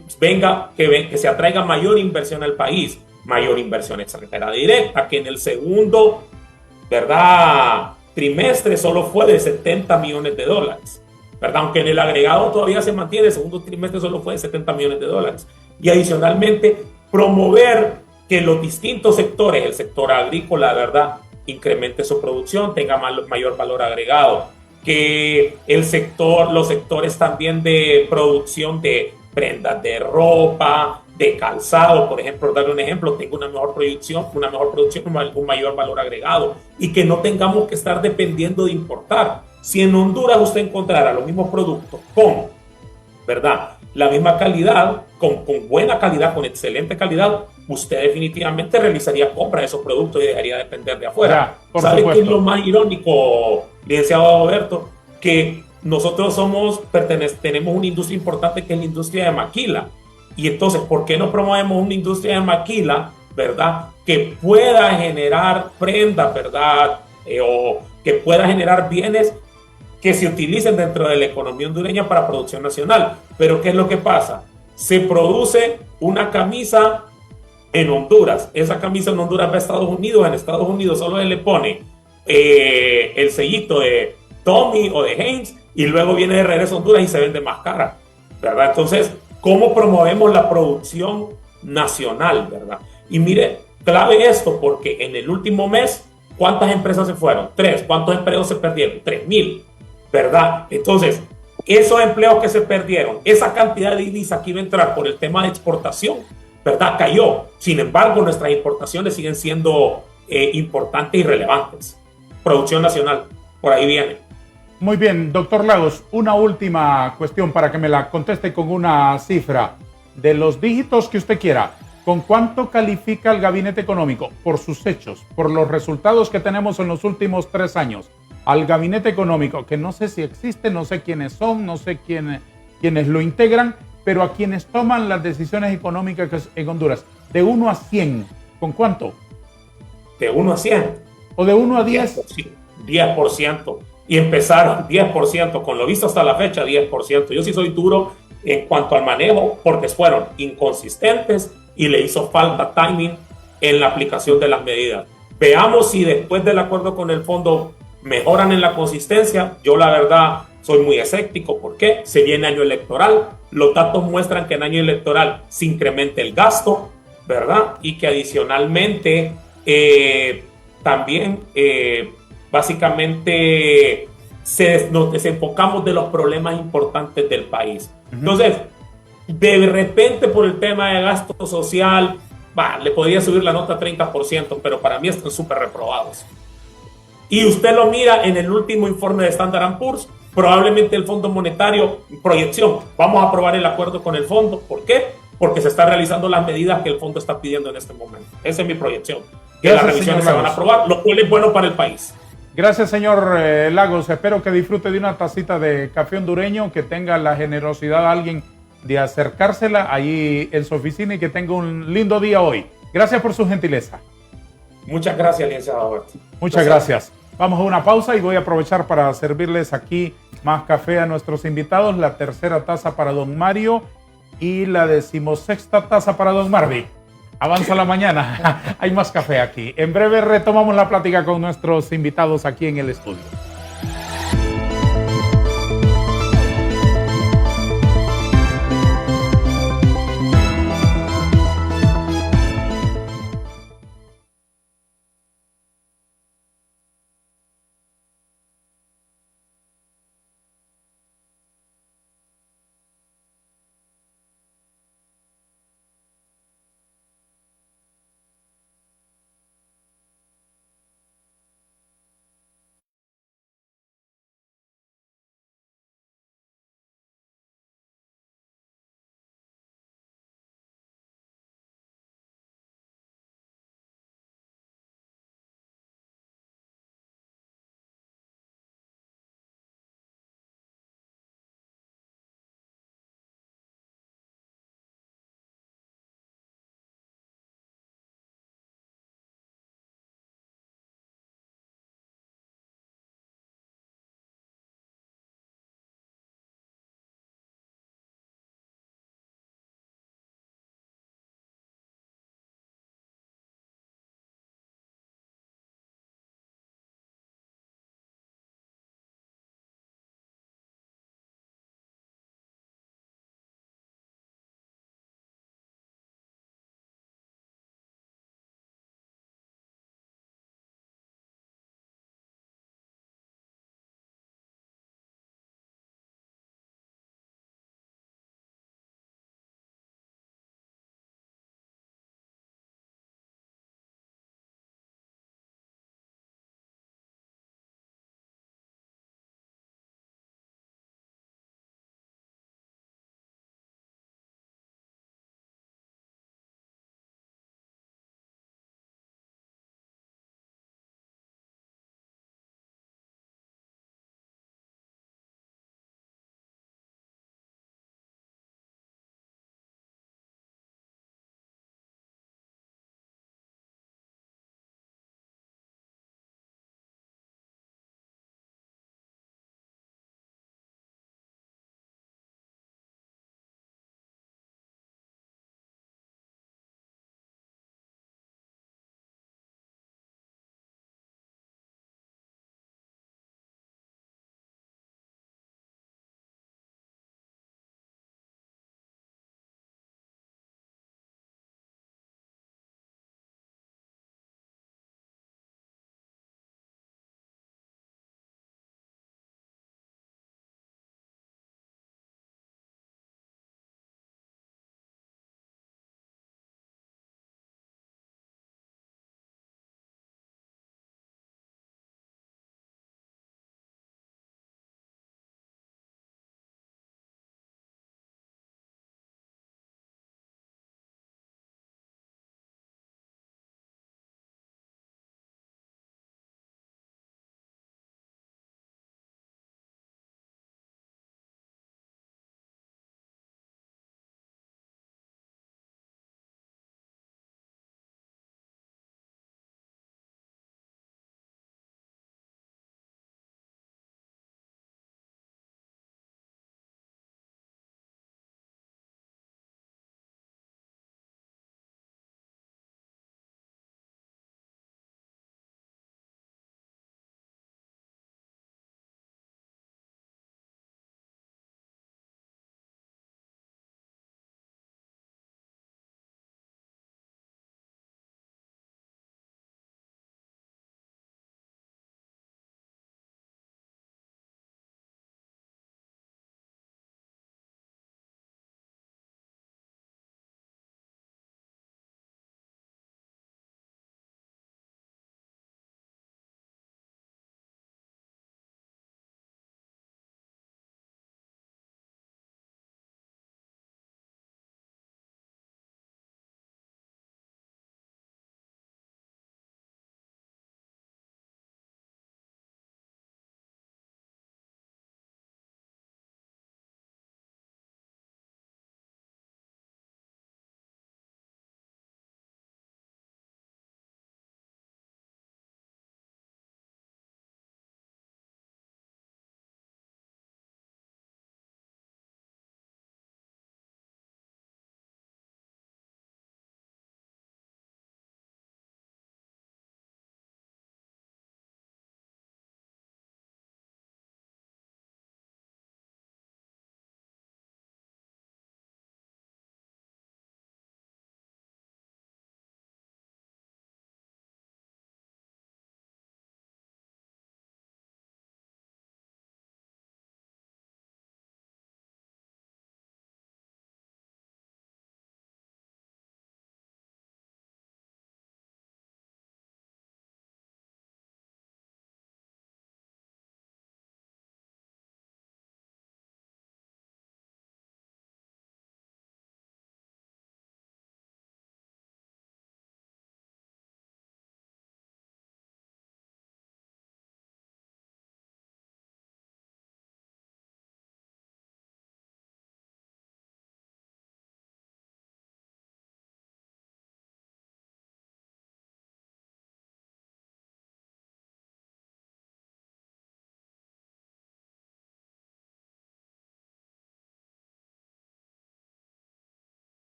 se atraiga mayor inversión al país, mayor inversión extranjera directa, que en el segundo, ¿verdad?, trimestre solo fue de $70 millones. ¿Verdad? Aunque en el agregado todavía se mantiene, el segundo trimestre solo fue de $70 millones. Y adicionalmente, promover que los distintos sectores, el sector agrícola, ¿verdad?, incremente su producción, tenga mayor valor agregado. Que los sectores también de producción de prendas de ropa, de calzado, por ejemplo, darle un ejemplo, tenga una mejor producción, un mayor valor agregado. Y que no tengamos que estar dependiendo de importar. Si en Honduras usted encontrara los mismos productos con, ¿verdad?, la misma calidad, con buena calidad, con excelente calidad, usted definitivamente realizaría compra de esos productos y dejaría de depender de afuera. ¿Sabe qué es lo más irónico, licenciado Roberto? Que nosotros tenemos una industria importante que es la industria de maquila. Y entonces, ¿por qué no promovemos una industria de maquila, ¿verdad?, que pueda generar prendas, ¿verdad?, o que pueda generar bienes que se utilicen dentro de la economía hondureña para producción nacional? Pero ¿qué es lo que pasa? Se produce una camisa en Honduras. Esa camisa en Honduras va a Estados Unidos. En Estados Unidos solo se le pone el sellito de Tommy o de Hanes y luego viene de regreso a Honduras y se vende más cara, ¿verdad? Entonces, ¿cómo promovemos la producción nacional, verdad? Y mire, clave esto, porque en el último mes, ¿cuántas empresas se fueron? 3. ¿Cuántos empleos se perdieron? 3,000, ¿verdad? Entonces, esos empleos que se perdieron, esa cantidad de divisa que iba a entrar por el tema de exportación, ¿verdad?, cayó. Sin embargo, nuestras importaciones siguen siendo importantes y relevantes. Producción nacional, por ahí viene. Muy bien, doctor Lagos, una última cuestión para que me la conteste con una cifra. De los dígitos que usted quiera, ¿con cuánto califica el gabinete económico? Por sus hechos, por los resultados que tenemos en los últimos 3 años. Al gabinete económico, que no sé si existe, no sé quiénes son, no sé quiénes lo integran, pero a quienes toman las decisiones económicas en Honduras. De 1 a 100, ¿con cuánto? De 1 a 100. ¿O de 1 a 10? 10%. Y empezaron 10%, con lo visto hasta la fecha, 10%. Yo sí soy duro en cuanto al manejo, porque fueron inconsistentes y le hizo falta timing en la aplicación de las medidas. Veamos si después del acuerdo con el fondo mejoran en la consistencia. Yo la verdad soy muy escéptico. ¿Por qué? Se viene año electoral. Los datos muestran que en año electoral se incrementa el gasto, ¿verdad? Y que adicionalmente también básicamente nos desenfocamos de los problemas importantes del país. Entonces, de repente por el tema de gasto social, le podría subir la nota 30%, pero para mí están súper reprobados. Y usted lo mira en el último informe de Standard & Poor's, probablemente el Fondo Monetario, proyección, vamos a aprobar el acuerdo con el fondo. ¿Por qué? Porque se están realizando las medidas que el fondo está pidiendo en este momento. Esa es mi proyección. Que Gracias, las revisiones se van a aprobar, lo cual es bueno para el país. Gracias, señor Lagos. Espero que disfrute de una tacita de café hondureño, que tenga la generosidad a alguien de acercársela allí en su oficina y que tenga un lindo día hoy. Gracias por su gentileza. Muchas gracias, licenciado Alberto. Muchas gracias. Vamos a una pausa y voy a aprovechar para servirles aquí más café a nuestros invitados. La tercera taza para don Mario y la 16ª taza para don Marvin. Avanza la mañana. Hay más café aquí. En breve retomamos la plática con nuestros invitados aquí en el estudio.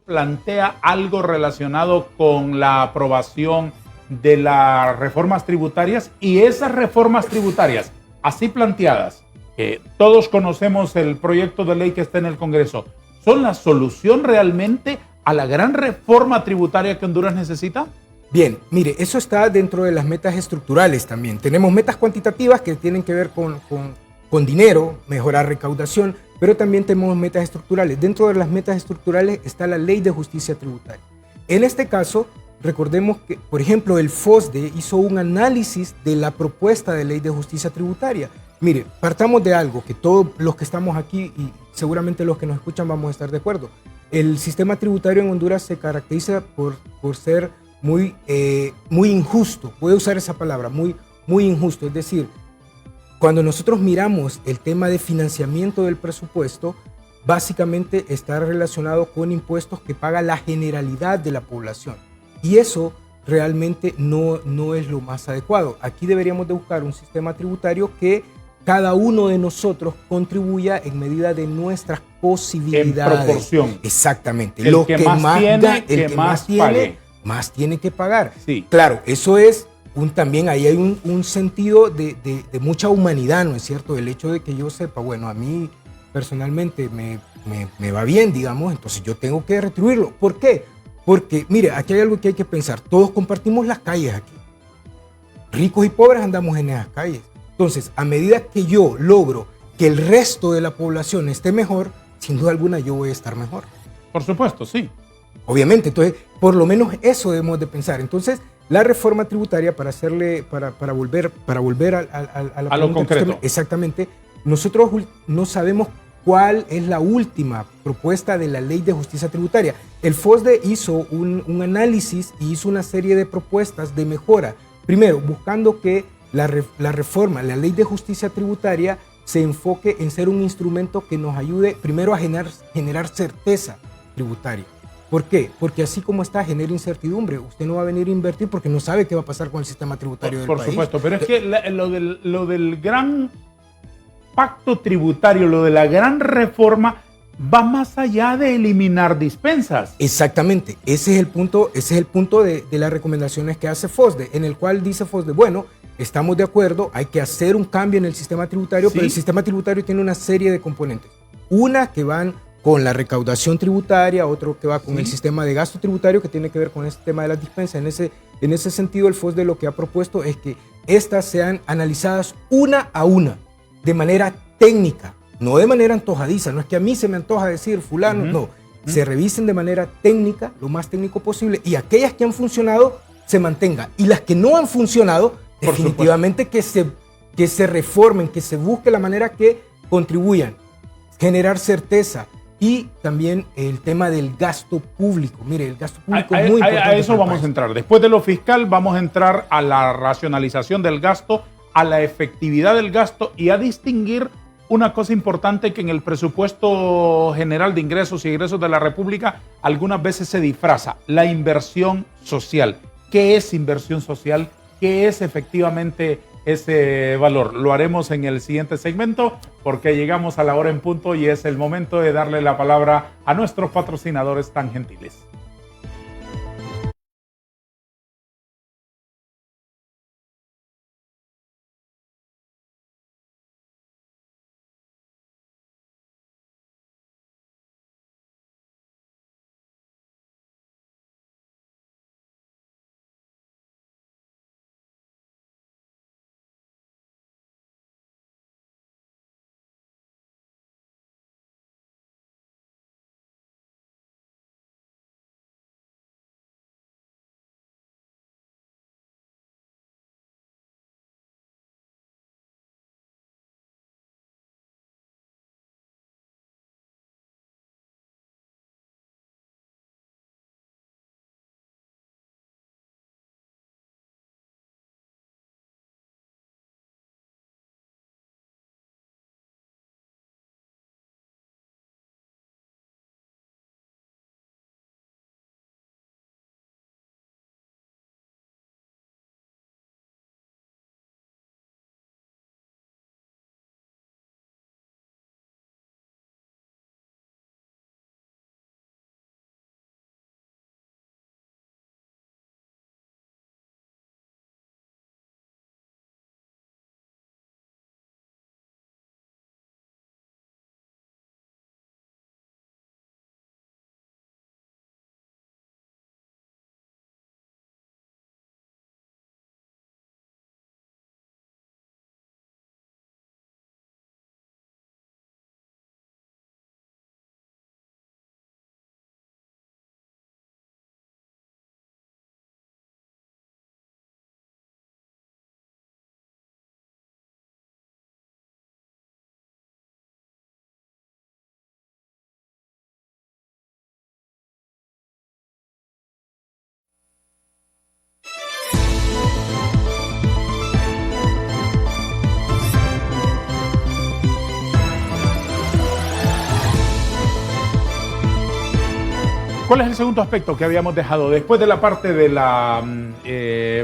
plantea algo relacionado con la aprobación de las reformas tributarias, y esas reformas tributarias así planteadas, que todos conocemos el proyecto de ley que está en el Congreso, ¿son la solución realmente a la gran reforma tributaria que Honduras necesita? Bien, mire, eso está dentro de las metas estructurales también. Tenemos metas cuantitativas que tienen que ver con dinero, mejorar recaudación, pero también tenemos metas estructurales. Dentro de las metas estructurales está la Ley de Justicia Tributaria. En este caso, recordemos que, por ejemplo, el FOSDE hizo un análisis de la propuesta de Ley de Justicia Tributaria. Mire, partamos de algo que todos los que estamos aquí y seguramente los que nos escuchan vamos a estar de acuerdo. El sistema tributario en Honduras se caracteriza por ser muy injusto. Voy a usar esa palabra, muy injusto. Es decir, cuando nosotros miramos el tema de financiamiento del presupuesto, básicamente está relacionado con impuestos que paga la generalidad de la población. Y eso realmente no es lo más adecuado. Aquí deberíamos de buscar un sistema tributario que cada uno de nosotros contribuya en medida de nuestras posibilidades. En proporción. Exactamente. El que más tiene, que más pague. Más tiene que pagar. Sí. Claro, eso es también ahí hay un sentido de mucha humanidad, ¿no es cierto? El hecho de que yo sepa, bueno, a mí personalmente me va bien, digamos, entonces yo tengo que retribuirlo. ¿Por qué? Porque, mire, aquí hay algo que hay que pensar. Todos compartimos las calles aquí. Ricos y pobres andamos en esas calles. Entonces, a medida que yo logro que el resto de la población esté mejor, sin duda alguna yo voy a estar mejor. Por supuesto, sí. Obviamente, entonces, por lo menos eso debemos de pensar. Entonces, la reforma tributaria, para volver a lo concreto. Exactamente, nosotros no sabemos cuál es la última propuesta de la Ley de Justicia Tributaria. El FOSDE hizo un análisis y hizo una serie de propuestas de mejora. Primero, buscando que la reforma, la Ley de Justicia Tributaria, se enfoque en ser un instrumento que nos ayude primero a generar certeza tributaria. ¿Por qué? Porque así como está, genera incertidumbre. Usted no va a venir a invertir porque no sabe qué va a pasar con el sistema tributario del país. Por supuesto, pero es que lo del gran pacto tributario, lo de la gran reforma, va más allá de eliminar dispensas. Exactamente, ese es el punto de las recomendaciones que hace FOSDE, en el cual dice FOSDE, bueno, estamos de acuerdo, hay que hacer un cambio en el sistema tributario, sí, pero el sistema tributario tiene una serie de componentes. Una que van con la recaudación tributaria, otro que va con el sistema de gasto tributario que tiene que ver con este tema de las dispensas. En ese sentido, el FOSDE lo que ha propuesto es que estas sean analizadas una a una, de manera técnica, no de manera antojadiza. No es que a mí se me antoja decir fulano, no. Se revisen de manera técnica, lo más técnico posible, y aquellas que han funcionado se mantengan. Y las que no han funcionado, definitivamente que se reformen, que se busque la manera que contribuyan, generar certeza. Y también el tema del gasto público. Mire, el gasto público es muy importante. A eso vamos a entrar. Después de lo fiscal, vamos a entrar a la racionalización del gasto, a la efectividad del gasto y a distinguir una cosa importante que en el presupuesto general de ingresos y egresos de la República algunas veces se disfraza: la inversión social. ¿Qué es inversión social? ¿Qué es efectivamente ese valor? Lo haremos en el siguiente segmento porque llegamos a la hora en punto y es el momento de darle la palabra a nuestros patrocinadores tan gentiles. ¿Cuál es el segundo aspecto que habíamos dejado después de la parte de la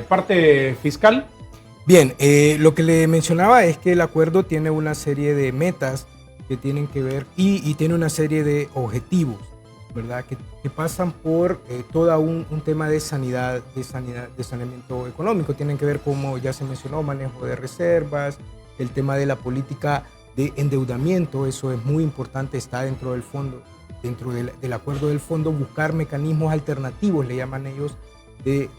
parte fiscal? Bien, lo que le mencionaba es que el acuerdo tiene una serie de metas que tienen que ver y tiene una serie de objetivos, ¿verdad? Que pasan por todo un tema de sanidad, de saneamiento económico. Tienen que ver, como ya se mencionó, manejo de reservas, el tema de la política de endeudamiento, eso es muy importante, está dentro del fondo, dentro del acuerdo del fondo, buscar mecanismos alternativos, le llaman ellos, de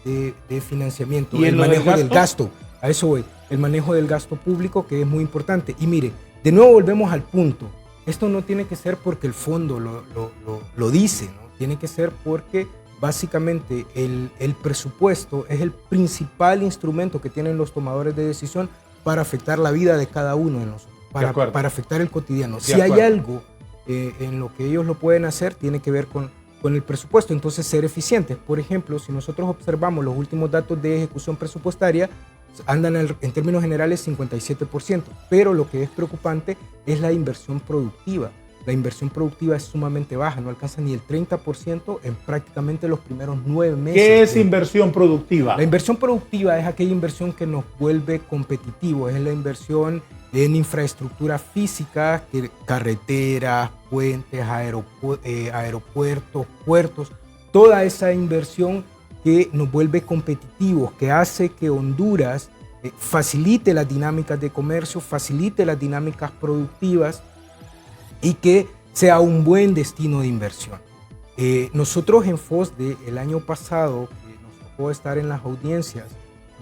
financiamiento. ¿Y el manejo del gasto? gasto, a eso voy, el manejo del gasto público, que es muy importante. Y mire, de nuevo volvemos al punto, esto no tiene que ser porque el fondo lo dice, ¿no? Tiene que ser porque básicamente el presupuesto es el principal instrumento que tienen los tomadores de decisión para afectar la vida de cada uno de nosotros, para afectar el cotidiano. Si hay algo en lo que ellos lo pueden hacer, tiene que ver con el presupuesto, entonces ser eficientes. Por ejemplo, si nosotros observamos los últimos datos de ejecución presupuestaria, andan en términos generales 57%, pero lo que es preocupante es la inversión productiva. La inversión productiva es sumamente baja, no alcanza ni el 30% en prácticamente los primeros 9 meses. ¿Qué es inversión productiva? La inversión productiva es aquella inversión que nos vuelve competitivos, es la inversión en infraestructura física, carreteras, puentes, aeropuertos, puertos, toda esa inversión que nos vuelve competitivos, que hace que Honduras facilite las dinámicas de comercio, facilite las dinámicas productivas y que sea un buen destino de inversión. Nosotros en FOSDE el año pasado, que nos tocó estar en las audiencias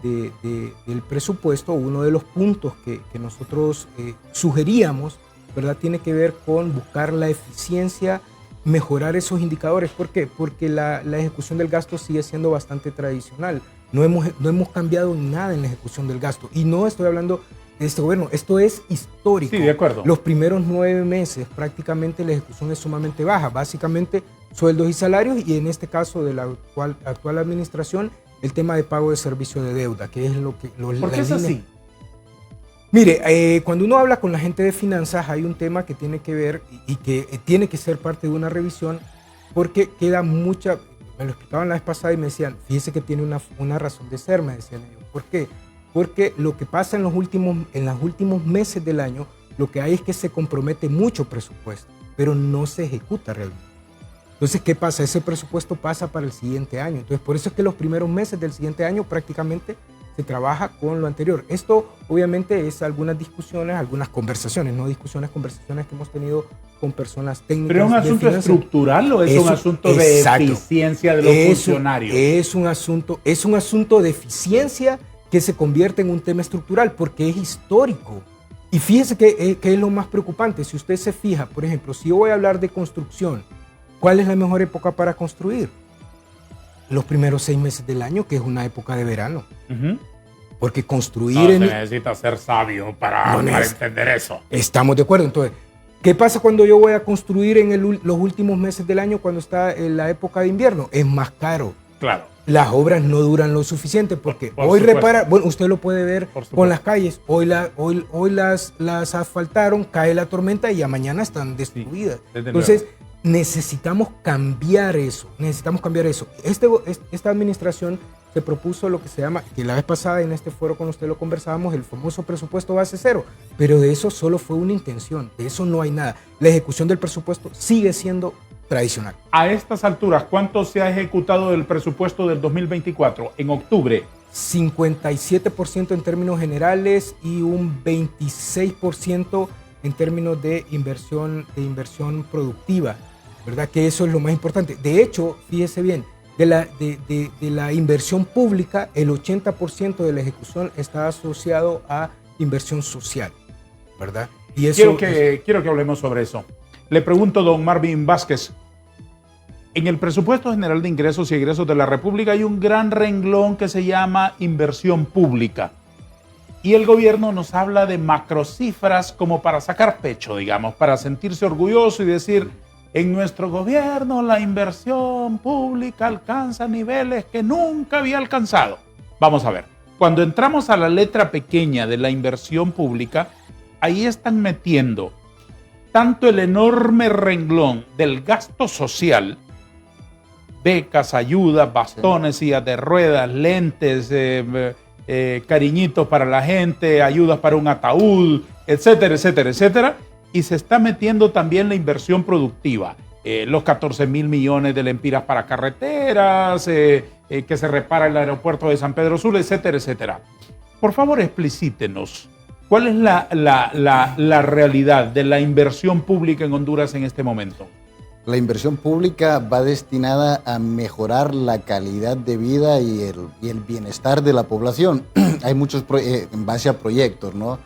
del presupuesto, uno de los puntos que nosotros sugeríamos, ¿verdad?, tiene que ver con buscar la eficiencia, mejorar esos indicadores. ¿Por qué? Porque la ejecución del gasto sigue siendo bastante tradicional. No hemos cambiado nada en la ejecución del gasto. Y no estoy hablando de este gobierno, esto es histórico. Sí, de acuerdo. Los primeros 9 meses prácticamente la ejecución es sumamente baja. Básicamente sueldos y salarios, y en este caso de la actual administración, el tema de pago de servicio de deuda, que es lo que... ¿Por qué es así? Mire, cuando uno habla con la gente de finanzas hay un tema que tiene que ver y que tiene que ser parte de una revisión, porque queda mucha, me lo explicaban la vez pasada y me decían, fíjese que tiene una razón de ser, me decían ellos. ¿Por qué? Porque lo que pasa en los últimos meses del año, lo que hay es que se compromete mucho presupuesto, pero no se ejecuta realmente. Entonces, ¿qué pasa? Ese presupuesto pasa para el siguiente año. Entonces, por eso es que los primeros meses del siguiente año prácticamente se trabaja con lo anterior. Esto obviamente es algunas discusiones, algunas conversaciones, no discusiones, conversaciones que hemos tenido con personas técnicas. ¿Pero es un asunto estructural o es un asunto de eficiencia de los funcionarios? Es un asunto de eficiencia que se convierte en un tema estructural porque es histórico. Y fíjese que es lo más preocupante. Si usted se fija, por ejemplo, si yo voy a hablar de construcción, ¿cuál es la mejor época para construir? Los primeros 6 meses del año, que es una época de verano. Porque construir... Se necesita ser sabio para entender eso. Estamos de acuerdo. Entonces, ¿qué pasa cuando yo voy a construir en los últimos meses del año cuando está en la época de invierno? Es más caro. Claro. Las obras no duran lo suficiente porque por hoy supuesto. bueno, usted lo puede ver con las calles. Hoy las asfaltaron, cae la tormenta y ya mañana están destruidas. Sí, entonces, necesitamos cambiar eso. Esta administración se propuso lo que se llama, que la vez pasada en este foro con usted lo conversábamos, el famoso presupuesto base cero, pero de eso solo fue una intención, de eso no hay nada. La ejecución del presupuesto sigue siendo tradicional. A estas alturas, ¿cuánto se ha ejecutado del presupuesto del 2024 en octubre? 57% en términos generales y un 26% en términos de inversión productiva, ¿verdad? Que eso es lo más importante. De hecho, fíjese bien, de la inversión pública, el 80% de la ejecución está asociado a inversión social, ¿verdad? Y eso quiero que hablemos sobre eso. Le pregunto, don Marvin Vázquez, en el presupuesto general de ingresos y egresos de la República hay un gran renglón que se llama inversión pública. Y el gobierno nos habla de macrocifras como para sacar pecho, digamos, para sentirse orgulloso y decir, en nuestro gobierno la inversión pública alcanza niveles que nunca había alcanzado. Vamos a ver, cuando entramos a la letra pequeña de la inversión pública, ahí están metiendo tanto el enorme renglón del gasto social becas, ayudas, bastones, sillas de ruedas, lentes, cariñitos para la gente, ayudas para un ataúd, etcétera, etcétera, etcétera. Y se está metiendo también la inversión productiva. Los 14.000 millones de lempiras para carreteras, que se repara el aeropuerto de San Pedro Sula, etcétera, etcétera. Por favor, explícitenos, ¿cuál es la realidad de la inversión pública en Honduras en este momento? La inversión pública va destinada a mejorar la calidad de vida y el bienestar de la población. Hay muchos en base a proyectos, ¿no?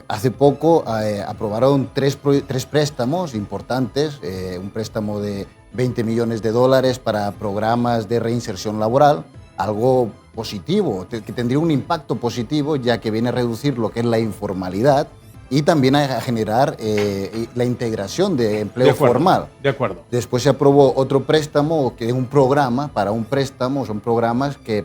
Hace poco aprobaron tres préstamos importantes, un préstamo de 20 millones de dólares para programas de reinserción laboral, algo positivo, que tendría un impacto positivo ya que viene a reducir lo que es la informalidad y también a generar la integración de empleo formal. De acuerdo. Después se aprobó otro préstamo, que es un programa para un préstamo, son programas que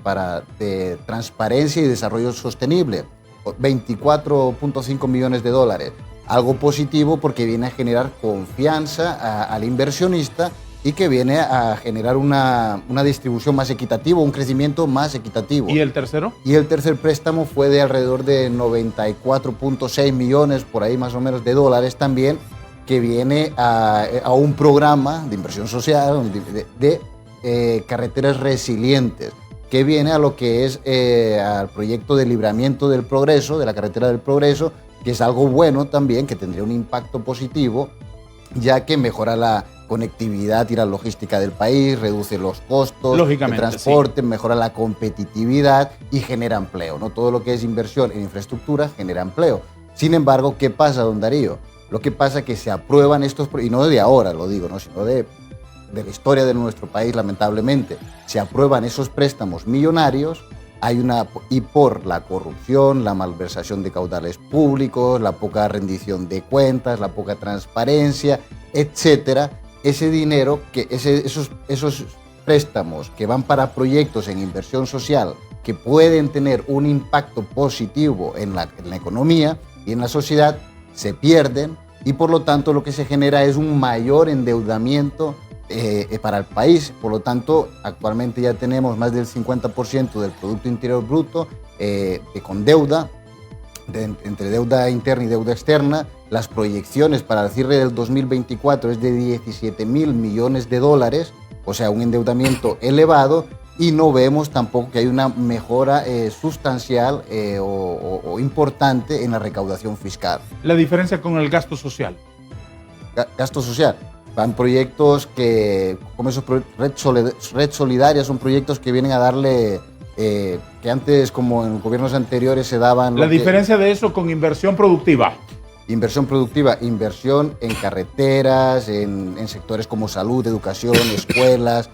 de transparencia y desarrollo sostenible, 24.5 millones de dólares. Algo positivo porque viene a generar confianza al inversionista y que viene a generar una distribución más equitativa, un crecimiento más equitativo. ¿Y el tercero? Y el tercer préstamo fue de alrededor de 94.6 millones, por ahí más o menos, de dólares también, que viene a un programa de inversión social de carreteras resilientes, que viene a lo que es al proyecto de libramiento del progreso, de la carretera del progreso, que es algo bueno también, que tendría un impacto positivo, ya que mejora la conectividad y la logística del país, reduce los costos de transporte, sí, mejora la competitividad y genera empleo, ¿no? Todo lo que es inversión en infraestructura genera empleo. Sin embargo, ¿qué pasa, don Darío? Lo que pasa es que se aprueban estos, y no de ahora lo digo, ¿no? Sino de la historia de nuestro país, lamentablemente, se aprueban esos préstamos millonarios, y por la corrupción, la malversación de caudales públicos, la poca rendición de cuentas, la poca transparencia, etcétera, ese dinero, esos préstamos que van para proyectos en inversión social que pueden tener un impacto positivo en la economía y en la sociedad, se pierden y por lo tanto lo que se genera es un mayor endeudamiento para el país. Por lo tanto, actualmente ya tenemos más del 50% del Producto Interior Bruto con deuda, entre deuda interna y deuda externa. Las proyecciones para el cierre del 2024 es de 17.000 millones de dólares, o sea, un endeudamiento elevado, y no vemos tampoco que hay una mejora sustancial o importante en la recaudación fiscal. La diferencia con el gasto social. Gasto social. Van proyectos como esos Red Solidaria, son proyectos que vienen a darle, que antes, como en gobiernos anteriores, se daban... La diferencia de eso con inversión productiva. Inversión productiva, inversión en carreteras, en sectores como salud, educación, escuelas,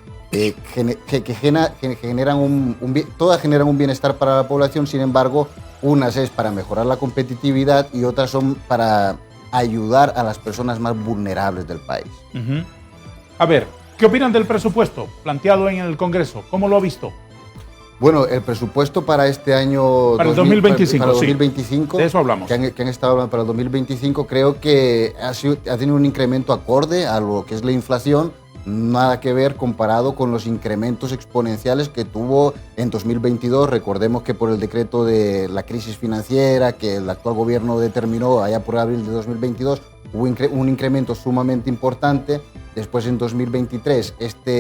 todas generan un bienestar para la población. Sin embargo, unas es para mejorar la competitividad y otras son para ayudar a las personas más vulnerables del país. A ver, ¿qué opinan del presupuesto planteado en el Congreso? ¿Cómo lo ha visto? Bueno, el presupuesto para este año... Para el 2025, para 2025, sí. De eso hablamos. Que han estado hablando para el 2025, creo que ha tenido un incremento acorde a lo que es la inflación, nada que ver comparado con los incrementos exponenciales que tuvo en 2022. Recordemos que por el decreto de la crisis financiera que el actual gobierno determinó allá por abril de 2022, hubo un incremento sumamente importante. Después en 2023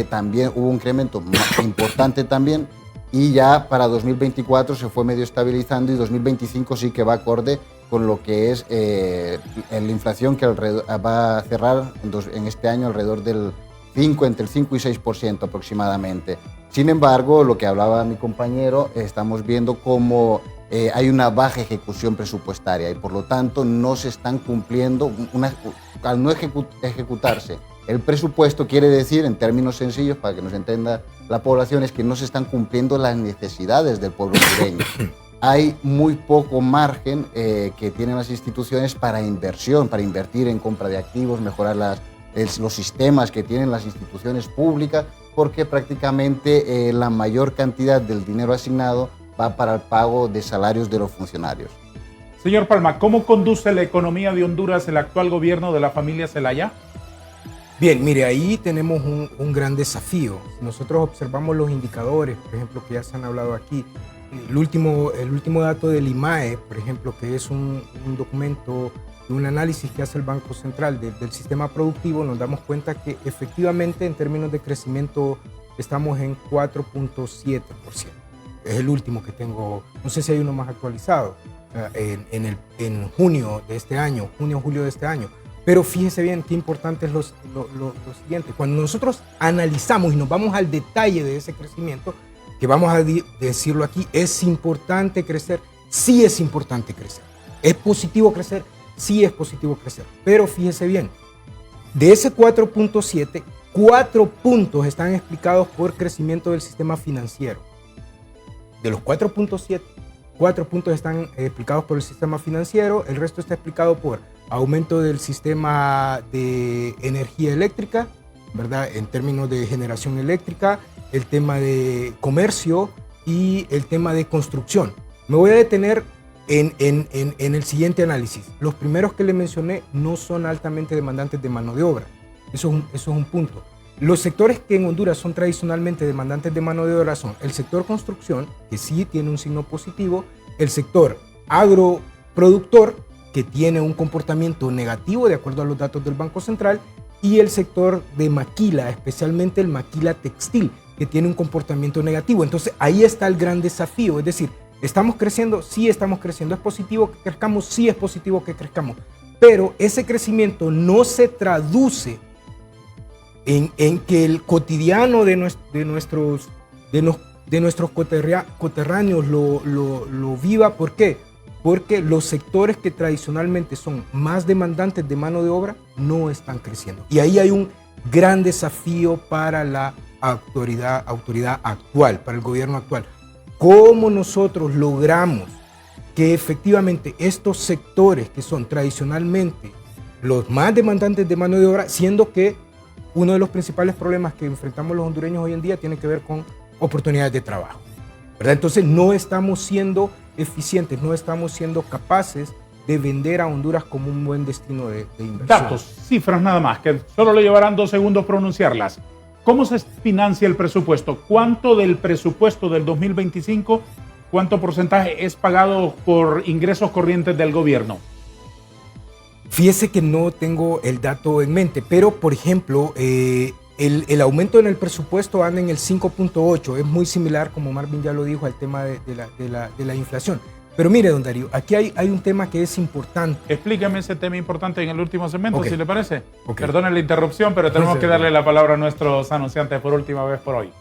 también hubo un incremento importante también, y ya para 2024 se fue medio estabilizando, y 2025 sí que va acorde con lo que es la inflación, que va a cerrar en este año alrededor del entre el 5 y 6% aproximadamente. Sin embargo, lo que hablaba mi compañero, estamos viendo cómo hay una baja ejecución presupuestaria y por lo tanto no se están cumpliendo, al no ejecutarse el presupuesto, quiere decir, en términos sencillos, para que nos entienda la población, es que no se están cumpliendo las necesidades del pueblo hondureño. Hay muy poco margen que tienen las instituciones para inversión, para invertir en compra de activos, mejorar los sistemas que tienen las instituciones públicas, porque prácticamente la mayor cantidad del dinero asignado va para el pago de salarios de los funcionarios. Señor Palma, ¿cómo conduce la economía de Honduras el actual gobierno de la familia Zelaya? Bien, mire, ahí tenemos un gran desafío. Si nosotros observamos los indicadores, por ejemplo, que ya se han hablado aquí, el último dato del IMAE, por ejemplo, que es un documento, un análisis que hace el Banco Central del sistema productivo, nos damos cuenta que efectivamente en términos de crecimiento estamos en 4.7%. Es el último que tengo, no sé si hay uno más actualizado, en junio de este año, junio-julio de este año. Pero fíjese bien qué importante es lo siguiente. Cuando nosotros analizamos y nos vamos al detalle de ese crecimiento, que vamos a decirlo aquí, es importante crecer, sí es importante crecer. ¿Es positivo crecer? Sí es positivo crecer. Pero fíjese bien, de ese 4.7, 4 puntos están explicados por crecimiento del sistema financiero. De los 4.7, 4 puntos están explicados por el sistema financiero, el resto está explicado por aumento del sistema de energía eléctrica, ¿verdad? En términos de generación eléctrica, el tema de comercio y el tema de construcción. Me voy a detener en el siguiente análisis. Los primeros que le mencioné no son altamente demandantes de mano de obra. Eso es un punto. Los sectores que en Honduras son tradicionalmente demandantes de mano de obra son el sector construcción, que sí tiene un signo positivo, el sector agroproductor, que tiene un comportamiento negativo de acuerdo a los datos del Banco Central, y el sector de maquila, especialmente el maquila textil, que tiene un comportamiento negativo. Entonces ahí está el gran desafío, es decir, ¿estamos creciendo? Sí estamos creciendo. ¿Es positivo que crezcamos? Sí es positivo que crezcamos. Pero ese crecimiento no se traduce en que el cotidiano de nuestros coterráneos lo viva. ¿Por qué? Porque los sectores que tradicionalmente son más demandantes de mano de obra no están creciendo. Y ahí hay un gran desafío para la autoridad actual, para el gobierno actual. ¿Cómo nosotros logramos que efectivamente estos sectores que son tradicionalmente los más demandantes de mano de obra, siendo que uno de los principales problemas que enfrentamos los hondureños hoy en día tiene que ver con oportunidades de trabajo, ¿verdad? Entonces no estamos siendo eficientes, no estamos siendo capaces de vender a Honduras como un buen destino de inversión. Datos, cifras nada más, que solo le llevarán 2 segundos pronunciarlas. ¿Cómo se financia el presupuesto? ¿Cuánto del presupuesto del 2025, cuánto porcentaje es pagado por ingresos corrientes del gobierno? Fíjese que no tengo el dato en mente, pero por ejemplo, el aumento en el presupuesto anda en el 5.8, es muy similar, como Marvin ya lo dijo, al tema de la inflación. Pero mire, don Darío, aquí hay un tema que es importante. Explíqueme ese tema importante en el último segmento, Okay. si le parece. Okay. Perdone la interrupción, pero tenemos que darle la palabra a nuestros anunciantes por última vez por hoy.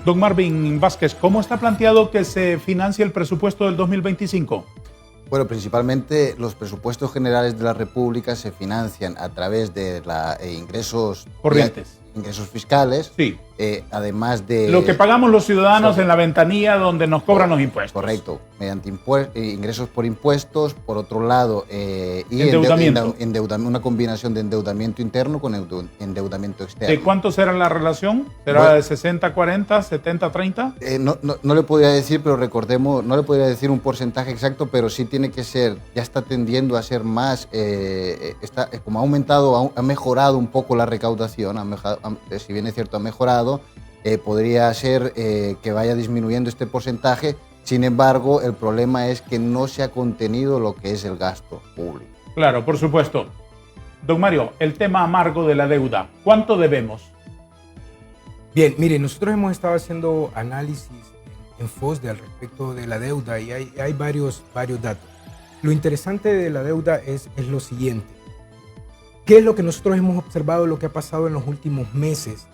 Don Marvin Vázquez, ¿cómo está planteado que se financie el presupuesto del 2025? Bueno, principalmente los presupuestos generales de la República se financian a través de ingresos corrientes, ingresos fiscales, sí. Además de... Lo que pagamos los ciudadanos en la ventanilla donde nos cobran los impuestos. Correcto, mediante ingresos por impuestos, por otro lado, y endeudamiento. Una combinación de endeudamiento interno con endeudamiento externo. ¿De cuánto será la relación? ¿Será de 60-40, 70-30? No le podría decir, pero recordemos, no le podría decir un porcentaje exacto, pero sí tiene que ser, ya está tendiendo a ser más, como ha aumentado, ha mejorado un poco la recaudación, si bien es cierto, ha mejorado, podría ser que vaya disminuyendo este porcentaje. Sin embargo, el problema es que no se ha contenido lo que es el gasto público. Claro, por supuesto. Don Mario, el tema amargo de la deuda, ¿cuánto debemos? Bien, mire, nosotros hemos estado haciendo análisis en FOSDE al respecto de la deuda y hay varios datos. Lo interesante de la deuda es lo siguiente. ¿Qué es lo que nosotros hemos observado, lo que ha pasado en los últimos meses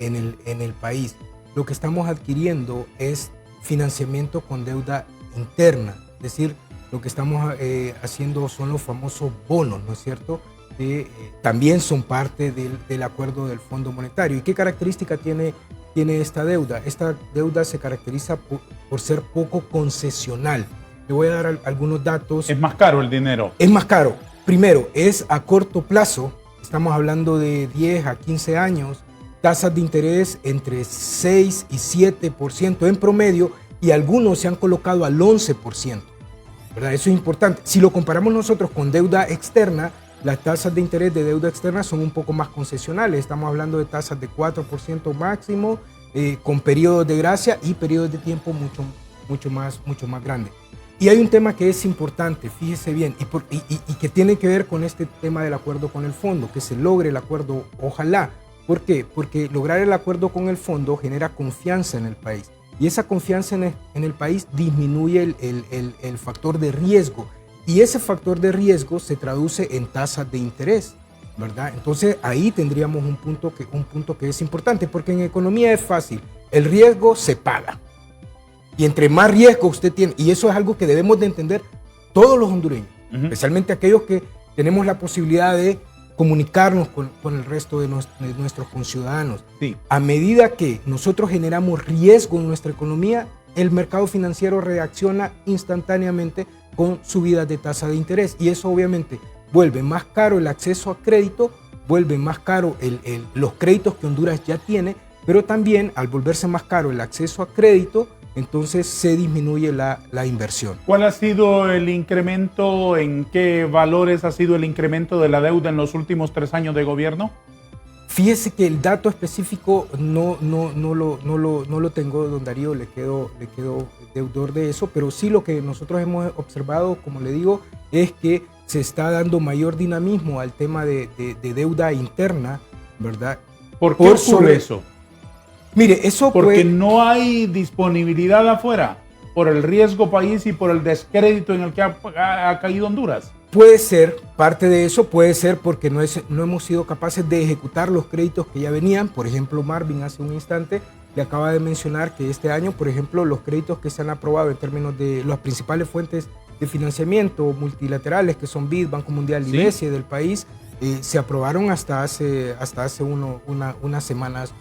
en el país? Lo que estamos adquiriendo es financiamiento con deuda interna, es decir, lo que estamos haciendo son los famosos bonos, ¿no es cierto? Que también son parte del acuerdo del Fondo Monetario. ¿Y qué característica tiene esta deuda? Esta deuda se caracteriza por ser poco concesional. Le voy a dar algunos datos. ¿Es más caro el dinero? Es más caro. Primero, es a corto plazo, estamos hablando de 10 a 15 años, tasas de interés entre 6 y 7% en promedio, y algunos se han colocado al 11%, ¿verdad? Eso es importante. Si lo comparamos nosotros con deuda externa, las tasas de interés de deuda externa son un poco más concesionales, estamos hablando de tasas de 4% máximo, con periodos de gracia y periodos de tiempo mucho más grandes. Y hay un tema que es importante, fíjese bien, y que tiene que ver con este tema del acuerdo con el fondo, que se logre el acuerdo, ojalá. ¿Por qué? Porque lograr el acuerdo con el fondo genera confianza en el país. Y esa confianza en el país disminuye el factor de riesgo. Y ese factor de riesgo se traduce en tasas de interés, ¿verdad? Entonces ahí tendríamos un punto que es importante, porque en economía es fácil, el riesgo se paga. Y entre más riesgo usted tiene, y eso es algo que debemos de entender todos los hondureños, especialmente aquellos que tenemos la posibilidad de comunicarnos con el resto de nuestros conciudadanos. Sí. A medida que nosotros generamos riesgo en nuestra economía, el mercado financiero reacciona instantáneamente con subidas de tasa de interés. Y eso obviamente vuelve más caro el acceso a crédito, vuelve más caro los créditos que Honduras ya tiene, pero también al volverse más caro el acceso a crédito, entonces se disminuye la inversión. ¿Cuál ha sido el incremento, en qué valores ha sido el incremento de la deuda en los últimos 3 años de gobierno? Fíjese que el dato específico no lo tengo, don Darío, le quedo deudor de eso, pero sí lo que nosotros hemos observado, como le digo, es que se está dando mayor dinamismo al tema de deuda interna, ¿verdad? ¿Por qué ocurre eso? Mire, eso porque no hay disponibilidad afuera, por el riesgo país y por el descrédito en el que ha caído Honduras. Puede ser, parte de eso puede ser porque no hemos sido capaces de ejecutar los créditos que ya venían. Por ejemplo, Marvin hace un instante le acaba de mencionar que este año, por ejemplo, los créditos que se han aprobado en términos de las principales fuentes de financiamiento multilaterales, que son BID, Banco Mundial y BESIE del país, se aprobaron hasta hace unas semanas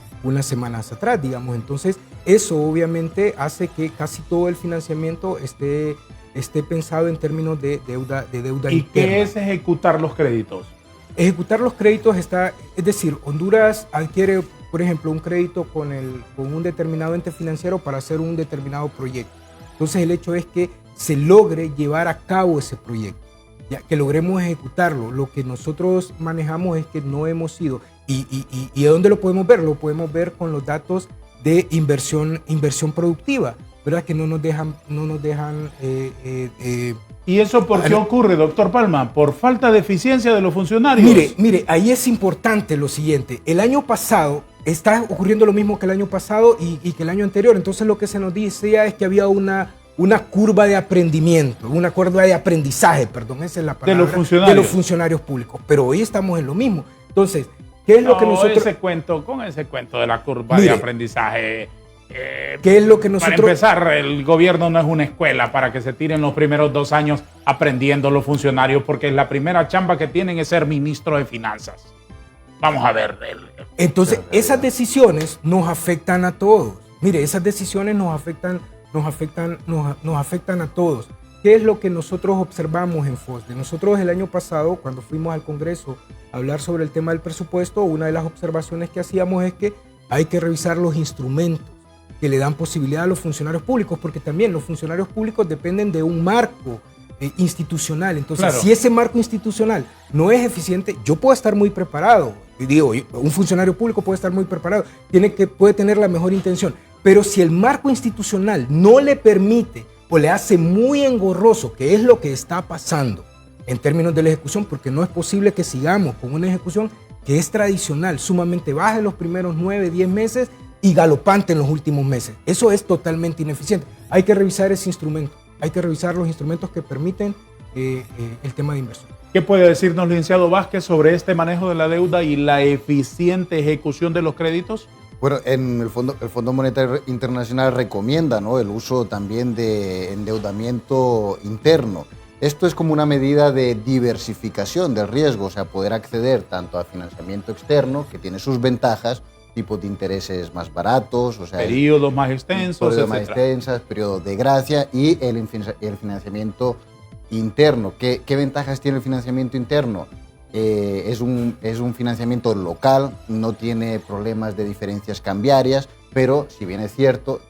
atrás, digamos. Entonces, eso obviamente hace que casi todo el financiamiento esté pensado en términos de deuda interna. ¿Y qué es ejecutar los créditos? Ejecutar los créditos es decir, Honduras adquiere, por ejemplo, un crédito con un determinado ente financiero para hacer un determinado proyecto. Entonces, el hecho es que se logre llevar a cabo ese proyecto, ya que logremos ejecutarlo. Lo que nosotros manejamos es que no hemos ido. ¿Y a dónde lo podemos ver? Lo podemos ver con los datos de inversión productiva, ¿verdad? Que no nos dejan ¿Y eso por qué ocurre, doctor Palma? ¿Por falta de eficiencia de los funcionarios? Mire, ahí es importante lo siguiente. El año pasado está ocurriendo lo mismo que el año pasado y que el año anterior. Entonces lo que se nos decía es que había una curva de aprendimiento, una curva de aprendizaje, perdón, esa es la palabra, de los funcionarios públicos. Pero hoy estamos en lo mismo. Entonces, ¿qué es lo que nosotros... con ese cuento de la curva de aprendizaje, ¿Qué es lo que nosotros... Para empezar, el gobierno no es una escuela para que se tiren los primeros 2 años aprendiendo los funcionarios, porque la primera chamba que tienen es ser ministro de finanzas. Vamos a ver. Entonces, esas decisiones nos afectan a todos. Mire, esas decisiones nos afectan a todos. ¿Qué es lo que nosotros observamos en FOSDE? Nosotros el año pasado, cuando fuimos al Congreso a hablar sobre el tema del presupuesto, una de las observaciones que hacíamos es que hay que revisar los instrumentos que le dan posibilidad a los funcionarios públicos, porque también los funcionarios públicos dependen de un marco institucional. Entonces, claro, si ese marco institucional no es eficiente, yo puedo estar muy preparado. Digo, un funcionario público puede estar muy preparado, puede tener la mejor intención, pero si el marco institucional no le permite o le hace muy engorroso, que es lo que está pasando en términos de la ejecución, porque no es posible que sigamos con una ejecución que es tradicional, sumamente baja en los primeros 9, 10 meses y galopante en los últimos meses. Eso es totalmente ineficiente. Hay que revisar ese instrumento, hay que revisar los instrumentos que permiten el tema de inversión. ¿Qué puede decirnos, licenciado Vázquez, sobre este manejo de la deuda y la eficiente ejecución de los créditos? Bueno, en el Fondo Monetario Internacional recomienda, ¿no?, el uso también de endeudamiento interno. Esto es como una medida de diversificación del riesgo, o sea, poder acceder tanto a financiamiento externo, que tiene sus ventajas, tipos de intereses más baratos, o sea, periodos más extensos, periodos de gracia, y el financiamiento interno. ¿Qué ventajas tiene el financiamiento interno? Es un financiamiento local, no tiene problemas de diferencias cambiarias, pero si bien es cierto,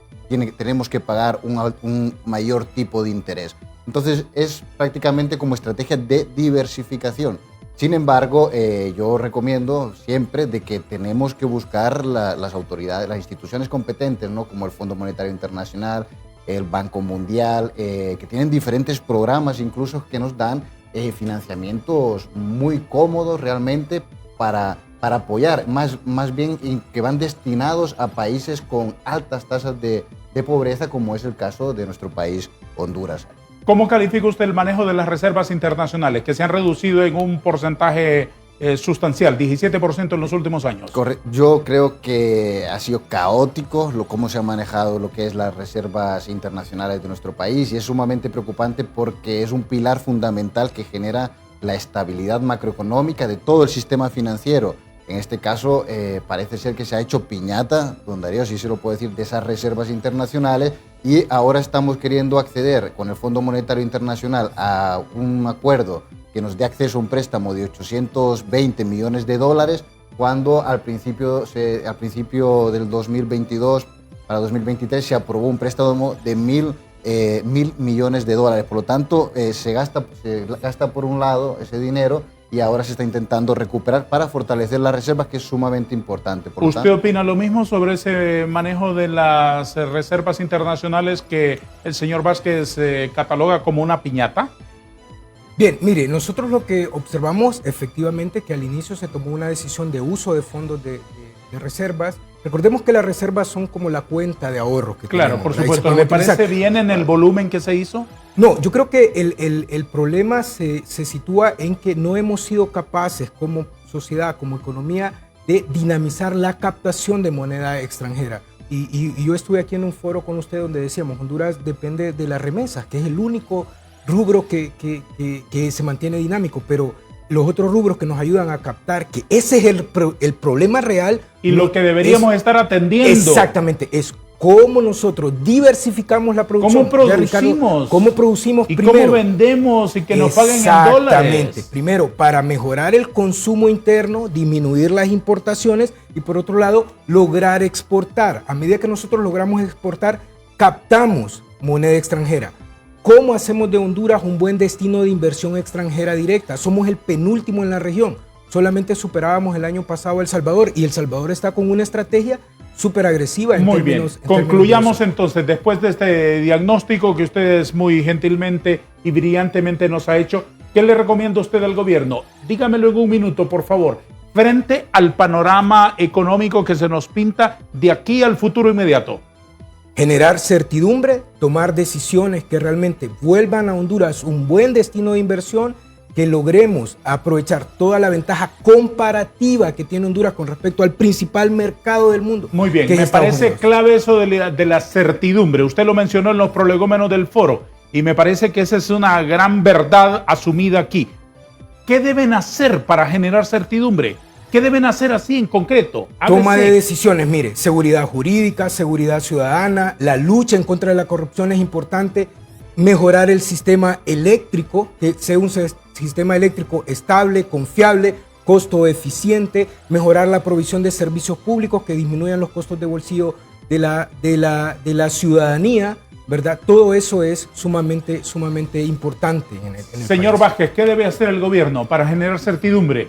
tenemos que pagar un mayor tipo de interés. Entonces es prácticamente como estrategia de diversificación. Sin embargo, yo recomiendo siempre de que tenemos que buscar las autoridades, las instituciones competentes, ¿no?, como el Fondo Monetario Internacional, el Banco Mundial, que tienen diferentes programas incluso que nos dan financiamientos muy cómodos realmente para apoyar, más bien que van destinados a países con altas tasas de pobreza, como es el caso de nuestro país, Honduras. ¿Cómo califica usted el manejo de las reservas internacionales, que se han reducido en un porcentaje sustancial, 17% en los últimos años? Yo creo que ha sido caótico cómo se ha manejado lo que es las reservas internacionales de nuestro país, y es sumamente preocupante porque es un pilar fundamental que genera la estabilidad macroeconómica de todo el sistema financiero. En este caso, parece ser que se ha hecho piñata, don Darío, si se lo puede decir, de esas reservas internacionales, y ahora estamos queriendo acceder con el Fondo Monetario Internacional a un acuerdo que nos dé acceso a un préstamo de 820 millones de dólares, cuando al principio del 2022 para 2023 se aprobó un préstamo de mil millones de dólares. Por lo tanto, se gasta por un lado ese dinero, y ahora se está intentando recuperar para fortalecer las reservas, que es sumamente importante. ¿Usted opina lo mismo sobre ese manejo de las reservas internacionales que el señor Vázquez cataloga como una piñata? Bien, mire, nosotros lo que observamos efectivamente que al inicio se tomó una decisión de uso de fondos de reservas. Recordemos que las reservas son como la cuenta de ahorro que claro, tenemos. Por supuesto. ¿Le parece bien en el volumen que se hizo? No, yo creo que el problema se sitúa en que no hemos sido capaces como sociedad, como economía, de dinamizar la captación de moneda extranjera. Y yo estuve aquí en un foro con usted donde decíamos, Honduras depende de las remesas, que es el único rubro que se mantiene dinámico, pero los otros rubros que nos ayudan a captar, que ese es el problema real. Y lo que deberíamos estar atendiendo. Exactamente, es cómo nosotros diversificamos la producción. ¿Cómo producimos? ¿Y primero, cómo vendemos y que nos paguen en dólares? Exactamente. Primero, para mejorar el consumo interno, disminuir las importaciones, y por otro lado, lograr exportar. A medida que nosotros logramos exportar, captamos moneda extranjera. ¿Cómo hacemos de Honduras un buen destino de inversión extranjera directa? Somos el penúltimo en la región. Solamente superábamos el año pasado a El Salvador, y El Salvador está con una estrategia súper agresiva. Muy bien, concluyamos entonces, después de este diagnóstico que ustedes muy gentilmente y brillantemente nos ha hecho, ¿qué le recomienda usted al gobierno? Dígamelo en un minuto, por favor, frente al panorama económico que se nos pinta de aquí al futuro inmediato. Generar certidumbre, tomar decisiones que realmente vuelvan a Honduras un buen destino de inversión, que logremos aprovechar toda la ventaja comparativa que tiene Honduras con respecto al principal mercado del mundo. Muy bien, que es me Estados parece Unidos. clave eso de la certidumbre. Usted lo mencionó en los prolegómenos del foro y me parece que esa es una gran verdad asumida aquí. ¿Qué deben hacer para generar certidumbre? ¿Qué deben hacer así en concreto? Toma ABC. de decisiones, mire, seguridad jurídica, seguridad ciudadana, la lucha en contra de la corrupción es importante, mejorar el sistema eléctrico, que sea un sistema eléctrico estable, confiable, costo eficiente, mejorar la provisión de servicios públicos que disminuyan los costos de bolsillo de la ciudadanía, ¿verdad? Todo eso es sumamente importante en el Señor país. Vázquez, ¿qué debe hacer el gobierno para generar certidumbre?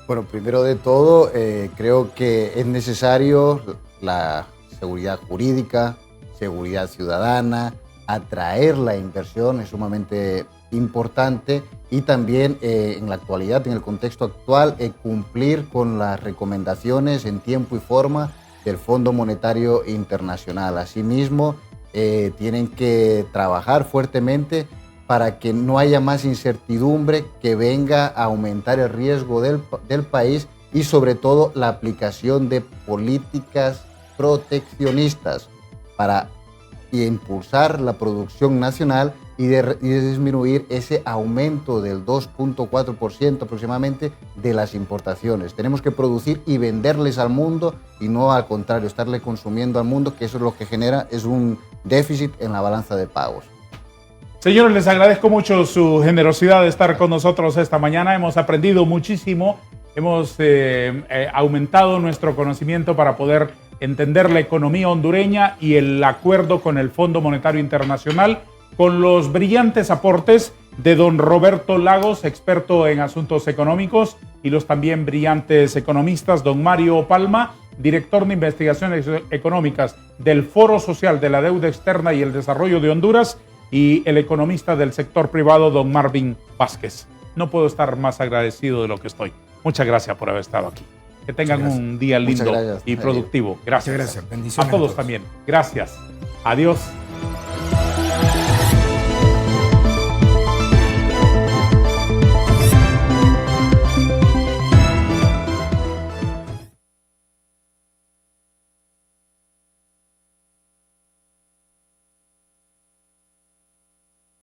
Bueno, primero de todo, creo que es necesario la seguridad jurídica, seguridad ciudadana, atraer la inversión es sumamente importante y también en la actualidad, en el contexto actual, cumplir con las recomendaciones en tiempo y forma del Fondo Monetario Internacional. Asimismo, tienen que trabajar fuertemente para que no haya más incertidumbre que venga a aumentar el riesgo del país y sobre todo la aplicación de políticas proteccionistas para impulsar la producción nacional y disminuir ese aumento del 2.4% aproximadamente de las importaciones. Tenemos que producir y venderles al mundo y no al contrario, estarle consumiendo al mundo, que eso es lo que genera es un déficit en la balanza de pagos. Señores, les agradezco mucho su generosidad de estar con nosotros esta mañana. Hemos aprendido muchísimo, hemos aumentado nuestro conocimiento para poder entender la economía hondureña y el acuerdo con el Fondo Monetario Internacional, con los brillantes aportes de don Roberto Lagos, experto en asuntos económicos, y los también brillantes economistas, don Mario Palma, director de investigaciones económicas del Foro Social de la Deuda Externa y el Desarrollo de Honduras, y el economista del sector privado, don Marvin Vázquez. No puedo estar más agradecido de lo que estoy. Muchas gracias por haber estado aquí. Que tengan un día lindo y productivo. Gracias. Muchas gracias. A Bendiciones todos también. Gracias. Adiós.